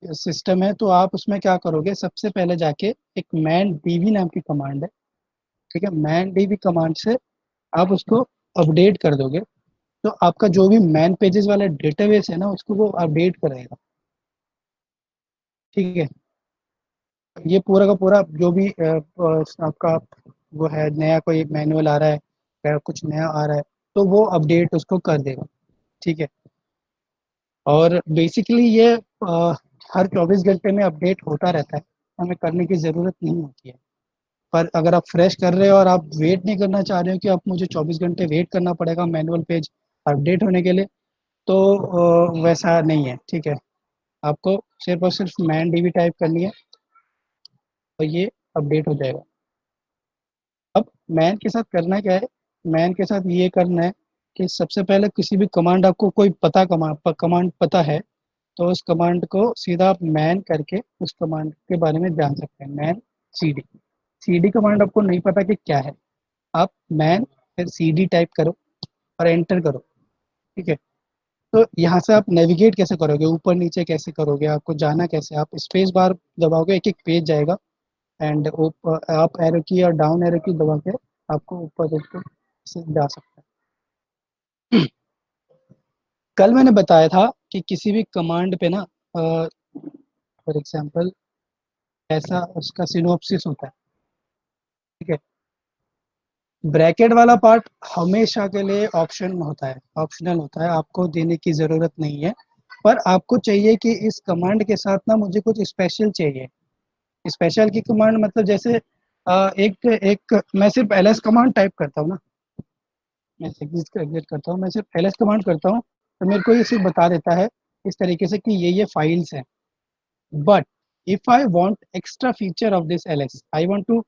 सिस्टम है, तो आप उसमें क्या करोगे, सबसे पहले जाके एक मैन डीबी नाम की कमांड है। ठीक है, मैन डीबी कमांड से आप उसको अपडेट कर दोगे, तो आपका जो भी मैन पेजेस वाला डेटाबेस है ना, उसको वो अपडेट करेगा। ठीक है। ये पूरा का पूरा जो भी आपका वो है, नया कोई मैनुअल आ रहा है या कुछ नया आ रहा है, तो वो अपडेट उसको कर देगा। ठीक है। और बेसिकली ये हर 24 घंटे में अपडेट होता रहता है, हमें करने की ज़रूरत नहीं होती है। पर अगर आप फ्रेश कर रहे हो और आप वेट नहीं करना चाह रहे हो कि आप मुझे 24 घंटे वेट करना पड़ेगा मैनुअल पेज अपडेट होने के लिए, तो वैसा नहीं है। ठीक है। आपको सिर्फ और सिर्फ मैन डीबी टाइप करनी है और ये अपडेट हो जाएगा। अब मैन के साथ करना क्या है, मैन के साथ ये करना है कि सबसे पहले किसी भी कमांड, आपको कोई पता कमांड पता है, तो उस कमांड को सीधा आप मैन करके उस कमांड के बारे में जान सकते हैं। मैन सीडी, सीडी कमांड आपको नहीं पता कि क्या है, आप मैन फिर सीडी टाइप करो और एंटर करो। ठीक है। तो यहाँ से आप नेविगेट कैसे करोगे, ऊपर नीचे कैसे करोगे, आपको जाना कैसे, आप स्पेस बार दबाओगे, एक एक पेज जाएगा, एंड ऊपर अप एरो की और डाउन एरो की दबा के आपको ऊपर ऊपर से जा सकता है। कल मैंने बताया था कि किसी भी कमांड पे ना, फॉर एग्जांपल ऐसा उसका सिनॉप्सिस होता है। ठीक है। ब्रैकेट वाला पार्ट हमेशा के लिए ऑप्शन होता है, ऑप्शनल होता है, आपको देने की ज़रूरत नहीं है। पर आपको चाहिए कि इस कमांड के साथ ना मुझे कुछ स्पेशल चाहिए। स्पेशल की कमांड मतलब जैसे एक एक मैं सिर्फ एलएस कमांड टाइप करता हूँ ना, मैं एग्जिट करता हूँ, मैं सिर्फ एलएस कमांड करता हूँ, तो मेरे को ये सिर्फ बता देता है इस तरीके से कि ये फाइल्स हैं। But if I want extra feature of this ls, I want to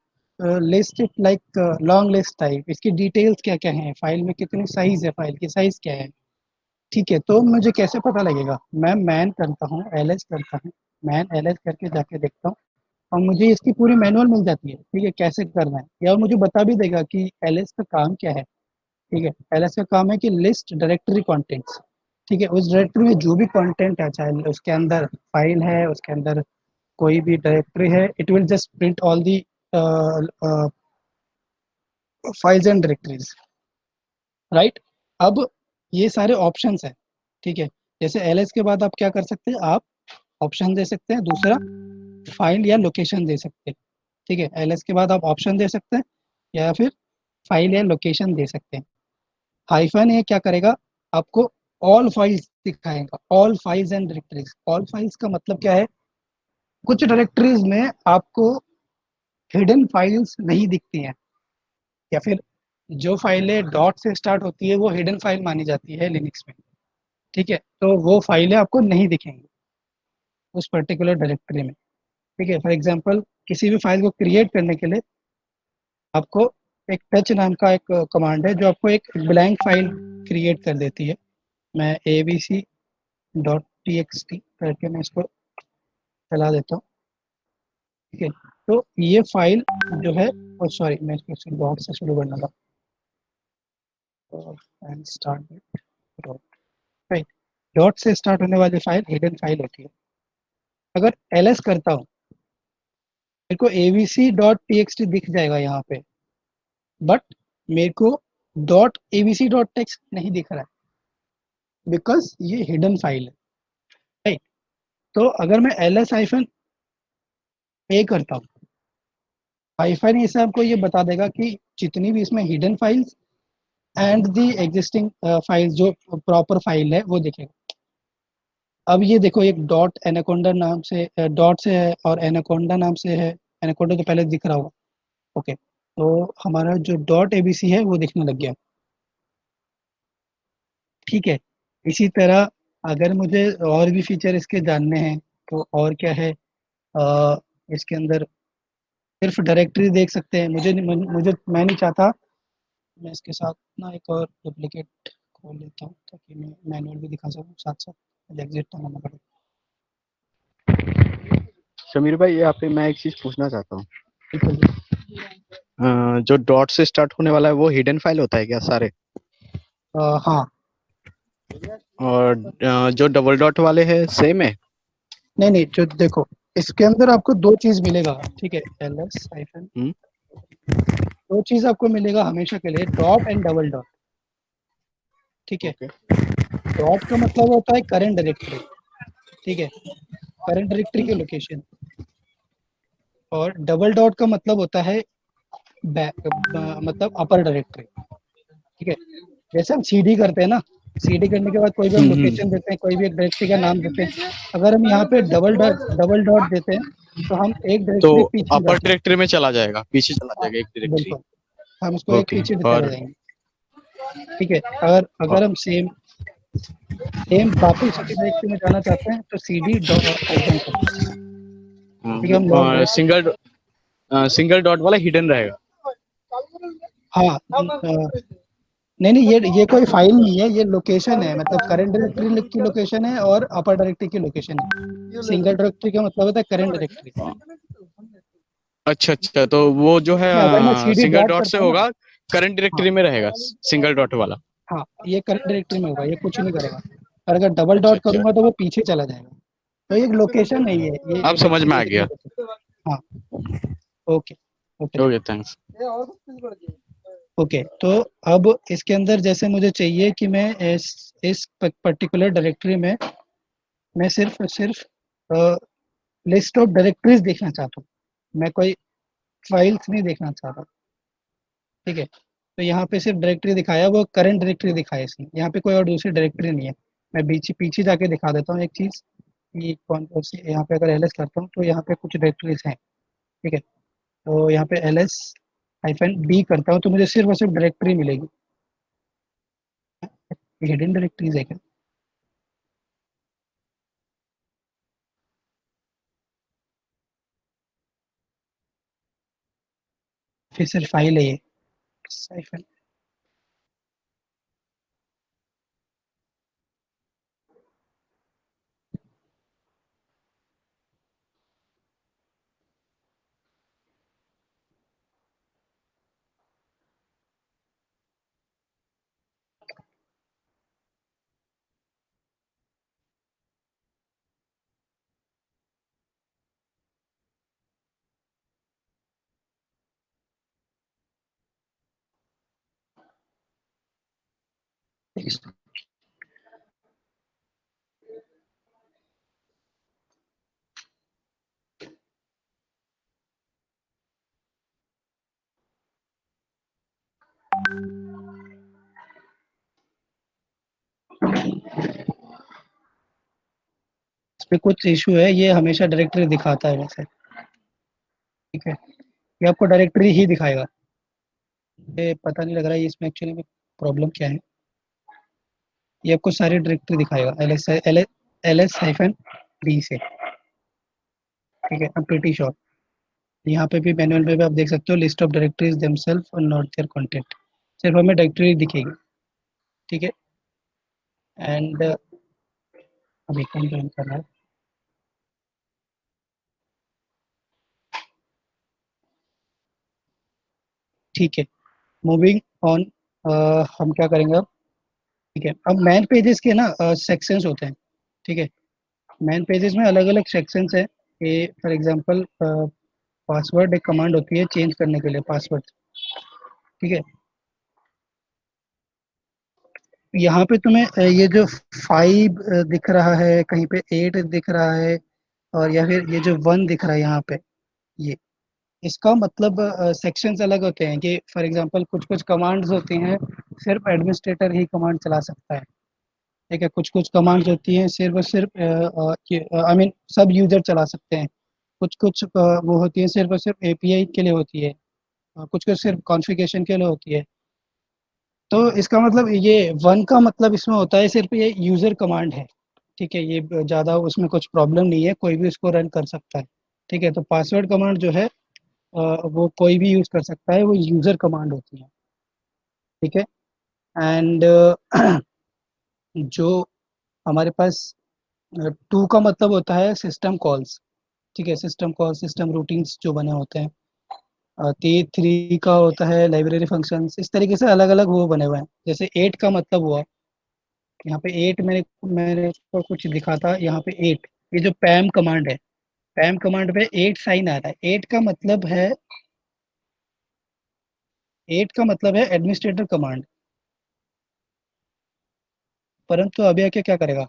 list it like long list type, इसकी डिटेल्स क्या क्या हैं, फाइल में कितनी साइज है, फाइल की साइज क्या है। ठीक है। तो मुझे कैसे पता लगेगा, मैं मैन करता हूँ, एलएस करता हूँ, मैन एलएस करके जाके देखता हूँ और मुझे इसकी पूरी मैनुअल मिल जाती है। ठीक है, कैसे करना है, या मुझे बता भी देगा कि एलएस का काम क्या है। ठीक है। एलएस का काम है कि लिस्ट डायरेक्टरी कंटेंट्स। ठीक है, उस डायरेक्टरी में जो भी कंटेंट है, चाहे उसके अंदर फाइल है, उसके अंदर कोई भी डायरेक्टरी है, it will just print all the files and directories. Right. अब ये सारे ऑप्शंस हैं। ठीक है। जैसे एलएस के बाद आप क्या कर सकते हैं, आप ऑप्शन दे सकते हैं, दूसरा फाइल या लोकेशन दे सकते हैं। ठीक है, एलएस के बाद आप ऑप्शन दे सकते हैं या फिर फाइल या लोकेशन दे सकते हैं। हाइफन ये क्या करेगा, आपको ऑल फाइल्स दिखाएगा, all files and directories. All files का मतलब क्या है, कुछ डायरेक्टरीज में आपको हिडन फाइल्स नहीं दिखती हैं, या फिर जो फाइलें डॉट से स्टार्ट होती है वो हिडन फाइल मानी जाती है लिनक्स में। ठीक है, तो वो फाइलें आपको नहीं दिखेंगी उस पर्टिकुलर डायरेक्टरी में। ठीक है। फॉर एग्जांपल किसी भी फाइल को क्रिएट करने के लिए आपको एक टच नाम का एक कमांड है जो आपको एक ब्लैंक फाइल क्रिएट कर देती है। मैं abc.txt करके मैं इसको चला देता हूँ। ठीक है। तो ये फाइल जो है, सॉरी मैं इसको डॉट से शुरू करना था, and start with right. Dot से स्टार्ट होने वाली फाइल हिडन फाइल होती है। अगर एलएस करता हूँ, मेरे को abc.txt दिख जाएगा यहाँ पे, बट मेरे को डॉट abc.txt नहीं दिख रहा है, बिकॉज ये हिडन फाइल है। राइट। तो अगर मैं ls हाइफन ए करता हूँ, हाइफन ए से आपको ये बता देगा कि जितनी भी इसमें hidden files and the existing file, जो प्रॉपर फाइल है वो दिखेगा। अब ये देखो, एक डॉट एनाकोंडा नाम से, डॉट से है और एनाकोंडा नाम से है। एनाकोंडा तो पहले दिख रहा होगा। ओके, तो हमारा जो डॉट एबीसी है वो दिखने लग गया। ठीक है, इसी तरह अगर मुझे और भी फीचर इसके जानने हैं तो और क्या है, इसके अंदर सिर्फ डायरेक्टरी देख सकते हैं। मैं नहीं चाहता, मैं इसके साथ ना एक और डुप्लीकेट खोल लेता हूँ ताकि मैं मैनुअल भी दिखा सकूँ साथ साथ। एग्जिट करना पड़ेगा। समीर भाई, यहाँ पे मैं एक चीज पूछना चाहता हूँ। बिल्कुल। जो डॉट से स्टार्ट होने वाला है वो हिडन फाइल होता है क्या सारे? हाँ। और जो डबल डॉट वाले हैं सेम है? नहीं नहीं, जो देखो, इसके अंदर आपको दो चीज मिलेगा। ठीक है, एल एस हाइफन, हम्म। दो चीज आपको मिलेगा हमेशा के लिए, डॉट एंड डबल डॉट। ठीक है, ओके। डॉट का मतलब होता है करंट डायरेक्टरी। ठीक है, करंट डायरेक्टरी की लोकेशन। और डबल डॉट का मतलब होता है मतलब अपर डायरेक्टरी। ठीक है, जैसे हम सीडी करते हैं ना, सीडी करने के बाद कोई भी हम लोकेशन देते हैं, कोई भी एक डायरेक्टरी का नाम देते हैं। अगर हम यहाँ पे डबल डॉट देते हैं तो हम एक तो डायरेक्टरी पीछे अपर जाते हैं। डायरेक्टरी में चला जाएगा, पीछे चला हाँ, जाएगा एक डायरेक्टरी। बिल्कुल, हम उसको एक ओके। पीछे चले और जाएंगे। ठीक है, अगर अगर हम सेम सेम वापस उसी डायरेक्टरी में जाना चाहते हैं तो सीडी हाइफन कर। ठीक है, हम लॉग डायरेक्टरी। सिंगल डॉट वाला हिडन रहेगा। हाँ, नहीं नहीं, ये कोई फाइल नहीं है, ये लोकेशन है। मतलब करंट डायरेक्टरी की लोकेशन है और अपर डायरेक्टरी की लोकेशन है। सिंगल डायरेक्टरी का मतलब होता है करंट डायरेक्टरी। अच्छा अच्छा, तो वो जो है अगर मैं सीडी सिंगल डॉट डॉट से करता हूँ ना, होगा, करंट हाँ डायरेक्टरी में रहेगा सिंगल डॉट वाला। हाँ, ये करंट डायरेक्टरी में होगा, ये कुछ नहीं करेगा। और अगर डबल अच्छा डॉट अच्छा, करूंगा तो वो पीछे चला जाएगा। तो ये लोकेशन नहीं है, ये अब समझ में आ बेसिकली गया। लोकेशन। हाँ। Okay. Okay. Okay, thanks. Okay, तो अब इसके अंदर जैसे मुझे चाहिए कि मैं इस पर्टिकुलर डायरेक्टरी में मैं सिर्फ और सिर्फ लिस्ट ऑफ डायरेक्टरीज देखना चाहता हूँ। मैं कोई फाइल्स नहीं देखना चाहता। ठीक है, तो यहाँ पे सिर्फ डायरेक्टरी दिखाया, वो करंट डायरेक्टरी दिखाया इसने। यहाँ पे कोई और दूसरी डायरेक्टरी नहीं है। मैं पीछे पीछे जाके दिखा देता हूँ एक चीज़ कि कौन कौन सी। यहाँ पे अगर एल एस करता हूँ तो यहाँ पे कुछ डायरेक्टरीज हैं। ठीक है, तो यहाँ पे एल एस हाइफन बी करता हूँ तो मुझे सिर्फ और सिर्फ डायरेक्टरी मिलेगी। हिडन डायरेक्टरीज है क्या? फिर सिर्फ फाइल है ये हाइफन। इसमें कुछ इशू है, ये हमेशा डायरेक्टरी दिखाता है वैसे। ठीक है, ये आपको डायरेक्टरी ही दिखाएगा। ये पता नहीं लग रहा है इसमें एक्चुअली में प्रॉब्लम क्या है। ये आपको सारी डायरेक्टरी दिखाएगा एल एस हाइफन डी से। ठीक है, आई एम प्रीटी श्योर। यहाँ पे भी मैनुअल में भी आप देख सकते हो, लिस्ट ऑफ डायरेक्टरीज देमसेल्फ और नॉट देयर कंटेंट। सिर्फ हमें डायरेक्टरी दिखेगी। ठीक है, एंड अभी कौन ज्वाइन कर रहा है? ठीक है, मूविंग ऑन। हम क्या करेंगे अब? ठीक है, अब मैन पेजेस के ना सेक्शंस होते हैं। ठीक है, मैन पेजेस में अलग अलग सेक्शंस है कि फॉर एग्जांपल पासवर्ड एक कमांड होती है चेंज करने के लिए पासवर्ड। ठीक है, यहाँ पे तुम्हें ये जो 5 दिख रहा है, कहीं पे 8 दिख रहा है, और या फिर ये जो 1 दिख रहा है यहाँ पे, ये इसका मतलब सेक्शंस अलग होते हैं कि फॉर एग्जांपल कुछ कुछ कमांड्स होती हैं सिर्फ एडमिनिस्ट्रेटर ही कमांड चला सकता है। ठीक है, कुछ कुछ कमांड्स होती हैं सिर्फ और सिर्फ आई मीन सब यूजर चला सकते हैं। कुछ कुछ वो होती है सिर्फ और सिर्फ एपीआई के लिए होती है, कुछ कुछ सिर्फ कॉन्फ़िगरेशन के लिए होती है। तो इसका मतलब ये वन का मतलब इसमें होता है सिर्फ ये यूजर कमांड है। ठीक है, ये ज़्यादा उसमें कुछ प्रॉब्लम नहीं है, कोई भी उसको रन कर सकता है। ठीक है, तो पासवर्ड कमांड जो है वो कोई भी यूज़ कर सकता है, वो यूज़र कमांड होती है। ठीक है, एंड जो हमारे पास टू का मतलब होता है सिस्टम कॉल्स। ठीक है, सिस्टम कॉल, सिस्टम रूटीन्स जो बने होते हैं। थ्री का होता है लाइब्रेरी फंक्शंस। इस तरीके से अलग अलग वो बने हुए हैं। जैसे एट का मतलब हुआ, यहाँ पे एट मैंने मैंने उसको कुछ दिखा था, यहाँ पे एट, ये जो पैम कमांड है, पैम कमांड पे एट साइन आ रहा है। एट का मतलब है एडमिनिस्ट्रेटर कमांड। परंतु अभी आके क्या करेगा,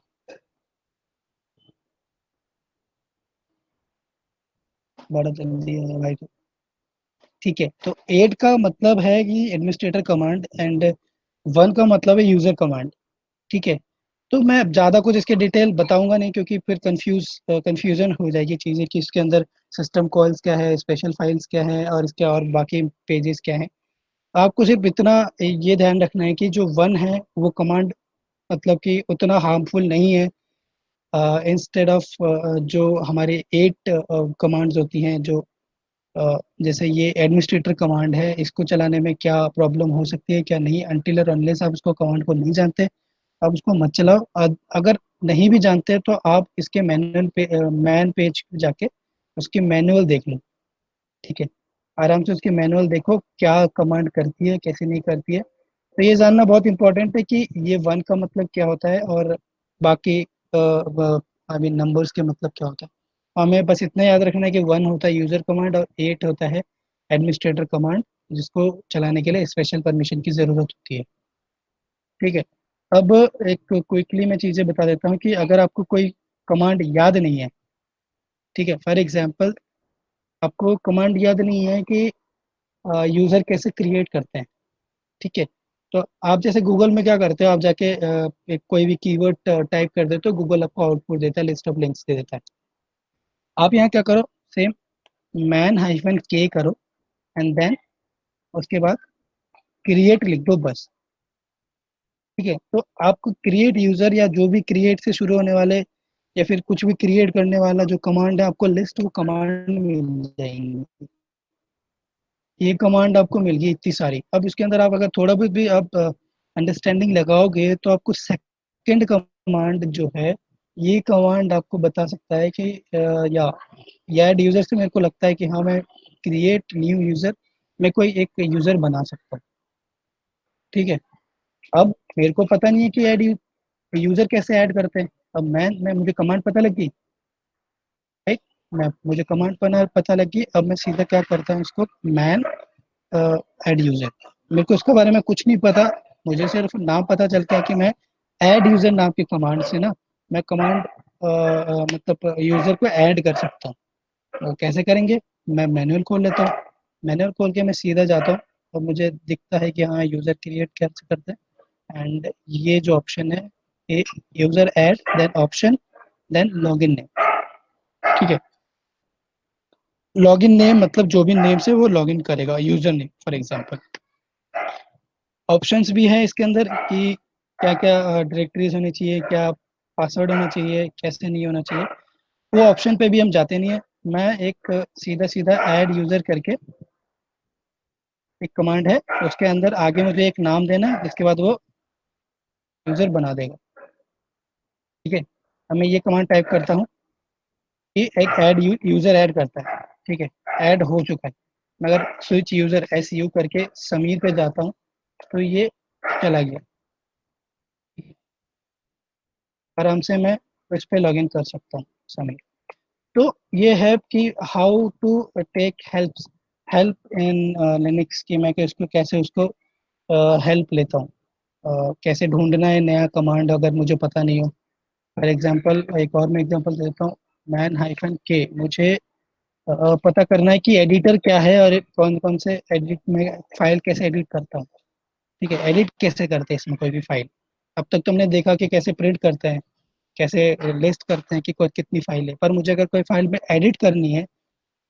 बड़ा जल्दी है भाई। तो ठीक है, तो एट का मतलब है कि एडमिनिस्ट्रेटर कमांड, एंड वन का मतलब है यूजर कमांड। ठीक है, तो मैं अब ज़्यादा कुछ इसके डिटेल बताऊंगा नहीं, क्योंकि फिर कंफ्यूजन हो जाएगी चीज़ें कि इसके अंदर सिस्टम कॉल्स क्या है, स्पेशल फाइल्स क्या है, और इसके और बाकी पेजेस क्या हैं। आपको सिर्फ इतना ये ध्यान रखना है कि जो वन है वो कमांड मतलब कि उतना हार्मफुल नहीं है, इंस्टेड ऑफ जो हमारे एट कमांड्स होती हैं, जो जैसे ये एडमिनिस्ट्रेटर कमांड है, इसको चलाने में क्या प्रॉब्लम हो सकती है क्या नहीं, अनटिल और अनलेस आप उसको कमांड को नहीं जानते आप उसको मत चलाओ। अगर नहीं भी जानते तो आप इसके मैन पेज पे जाके उसकी मैनुअल देख लो। ठीक है, आराम से उसकी मैनुअल देखो क्या कमांड करती है कैसे नहीं करती है। तो ये जानना बहुत इंपॉर्टेंट है कि ये वन का मतलब क्या होता है, और बाकी आई मीन नंबर्स के मतलब क्या होता है। हमें बस इतना याद रखना है कि वन होता है यूजर कमांड और एट होता है एडमिनिस्ट्रेटर कमांड, जिसको चलाने के लिए स्पेशल परमिशन की ज़रूरत होती है। ठीक है, अब एक क्विकली मैं चीज़ें बता देता हूँ कि अगर आपको कोई कमांड याद नहीं है, ठीक है, फॉर एग्जांपल आपको कमांड याद नहीं है कि यूज़र कैसे क्रिएट करते हैं। ठीक है, तो आप जैसे गूगल में क्या करते हो, आप जाके एक कोई भी कीवर्ड टाइप कर देते हो, गूगल आपको आउटपुट देता है, लिस्ट ऑफ लिंक्स दे देता है। आप यहाँ क्या करो, सेम मैन हाइफन के करो, एंड देन उसके बाद क्रिएट लिख दो बस। ठीक है, तो आपको क्रिएट यूजर या जो भी क्रिएट से शुरू होने वाले या फिर कुछ भी क्रिएट करने वाला जो कमांड है, आपको लिस्ट वो कमांड मिल जाएंगी। ये कमांड आपको मिल गई इतनी सारी। अब इसके अंदर आप अगर थोड़ा बहुत भी आप अंडरस्टैंडिंग लगाओगे तो आपको सेकंड कमांड जो है, ये कमांड आपको बता सकता है कि या ऐड यूजर से मेरे को लगता है कि हाँ मैं क्रिएट न्यू यूजर मैं कोई एक यूजर बना सकता हूँ। ठीक है, अब मेरे को पता नहीं है कि ऐड यूजर कैसे ऐड करते हैं। अब मैं मुझे कमांड पता लगी, राइट, मैं मुझे कमांड पता लगी। अब मैं सीधा क्या करता हूँ, इसको मैन ऐड यूजर। मेरे को उसके बारे में कुछ नहीं पता, मुझे सिर्फ नाम पता चलता है कि मैं ऐड यूजर नाम की कमांड से ना मैं कमांड मतलब यूजर को ऐड कर सकता हूँ। तो कैसे करेंगे, मैं मैनुअल खोल लेता हूँ, मैनुअल खोल के मैं सीधा जाता हूँ और मुझे दिखता है कि हाँ यूजर क्रिएट कैसे करते हैं, एंड ये जो ऑप्शन है, user add then option then login name. ठीक है, लॉगिन नेम मतलब जो भी नेम से वो लॉगिन करेगा, user name for example. Options भी हैं इसके अंदर कि क्या क्या डायरेक्टरीज होनी चाहिए, क्या पासवर्ड होना चाहिए, कैसे नहीं होना चाहिए। वो ऑप्शन पे भी हम जाते नहीं है। मैं एक सीधा सीधा ऐड यूजर करके एक कमांड है, उसके अंदर आगे मुझे एक नाम देना है, जिसके बाद वो यूजर बना देगा। ठीक है, अब मैं ये कमांड टाइप करता हूँ कि एक ऐड यूजर ऐड करता है। ठीक है, ऐड हो चुका है। मैं अगर स्विच यूजर SU करके समीर पे जाता हूँ तो ये चला गया। आराम से मैं इस पे लॉगिन कर सकता हूँ समीर। तो ये है कि how to take help in Linux की, मैं कि उसको कैसे उसको हेल्प लेता हूँ, कैसे ढूंढना है नया कमांड अगर मुझे पता नहीं हो। फॉर एग्जांपल एक और मैं एग्जांपल देता हूँ, मैन हाइफन के। मुझे पता करना है कि एडिटर क्या है और कौन कौन से एडिट में फाइल कैसे एडिट करता हूँ। ठीक है, एडिट कैसे करते हैं इसमें कोई भी फाइल। अब तक तुमने देखा कि कैसे प्रिंट करते हैं, कैसे लिस्ट करते हैं कि कोई कितनी फाइल है, पर मुझे अगर कोई फाइल में एडिट करनी है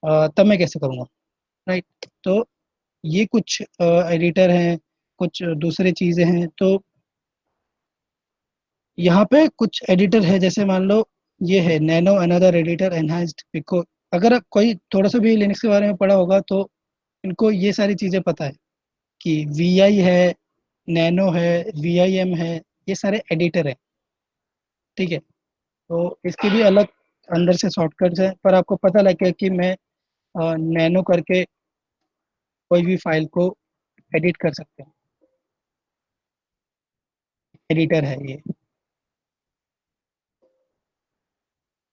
तब मैं कैसे करूँगा, राइट। तो ये कुछ एडिटर हैं, कुछ दूसरी चीज़ें हैं। तो यहाँ पे कुछ एडिटर है, जैसे मान लो ये है nano another editor enhanced pico. अगर कोई थोड़ा सा भी लिनक्स के बारे में पढ़ा होगा तो इनको ये सारी चीज़ें पता है कि वी आई है, नैनो है, वी आई एम है, ये सारे एडिटर हैं। ठीक है, तो इसके भी अलग अंदर से शॉर्टकट्स हैं, पर आपको पता लगे कि मैं नैनो करके कोई भी फाइल को एडिट कर सकते हैं। एडिटर है ये,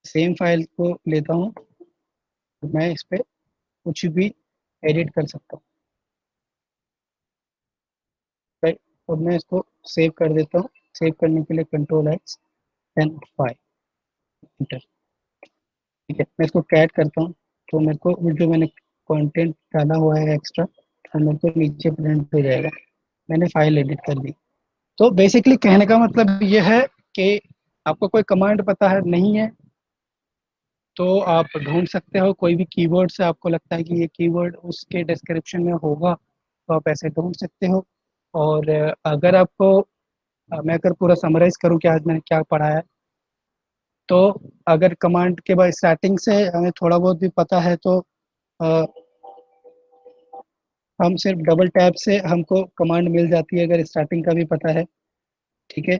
सेम फाइल को लेता हूँ तो मैं इस पे कुछ भी एडिट कर सकता हूँ, राइट। और मैं इसको सेव कर देता हूँ। सेव करने के लिए control x and five inter. ठीक है, मैं इसको कैट करता हूँ तो मेरे को जो मैंने कंटेंट डाला हुआ है एक्स्ट्रा, तो मेरे को नीचे प्रिंट हो जाएगा। मैंने फाइल एडिट कर दी। तो बेसिकली कहने का मतलब ये है कि आपको कोई कमांड पता है नहीं है तो आप ढूंढ सकते हो कोई भी कीवर्ड से, आपको लगता है कि ये कीवर्ड उसके डिस्क्रिप्शन में होगा तो आप ऐसे ढूंढ सकते हो। और अगर आपको मैं अगर पूरा समराइज करूं कि आज मैंने क्या पढ़ा है, तो अगर कमांड के बाद स्टार्टिंग से हमें थोड़ा बहुत भी पता है तो अ, हम सिर्फ डबल टैप से हमको कमांड मिल जाती है अगर स्टार्टिंग का भी पता है। ठीक है,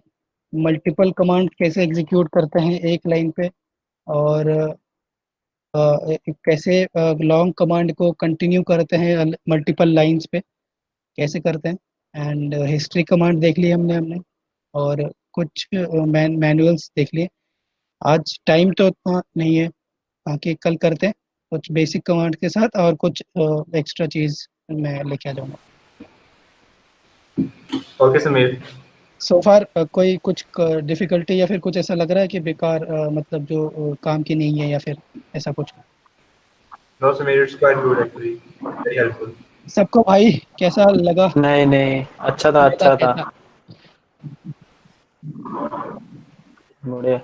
मल्टीपल कमांड कैसे एग्जीक्यूट करते हैं एक लाइन पे, और कैसे लॉन्ग कमांड को कंटिन्यू करते हैं मल्टीपल लाइंस पे, कैसे करते हैं। एंड हिस्ट्री कमांड देख ली हमने और कुछ मैनुअल्स देख लिए। आज टाइम तो उतना नहीं है, बाकी कल करते हैं कुछ बेसिक कमांड के साथ और कुछ एक्स्ट्रा चीज़ मैं लेके आ जाऊँगा। ओके समीर। सो फार कोई कुछ डिफिकल्टी या फिर कुछ ऐसा लग रहा है कि बेकार मतलब जो काम की नहीं है या फिर ऐसा कुछ। No Sameer, it's quite good actually, very helpful. सबको भाई कैसा लगा, नहीं नहीं, अच्छा था बता अच्छा था, कैसा। बढ़िया।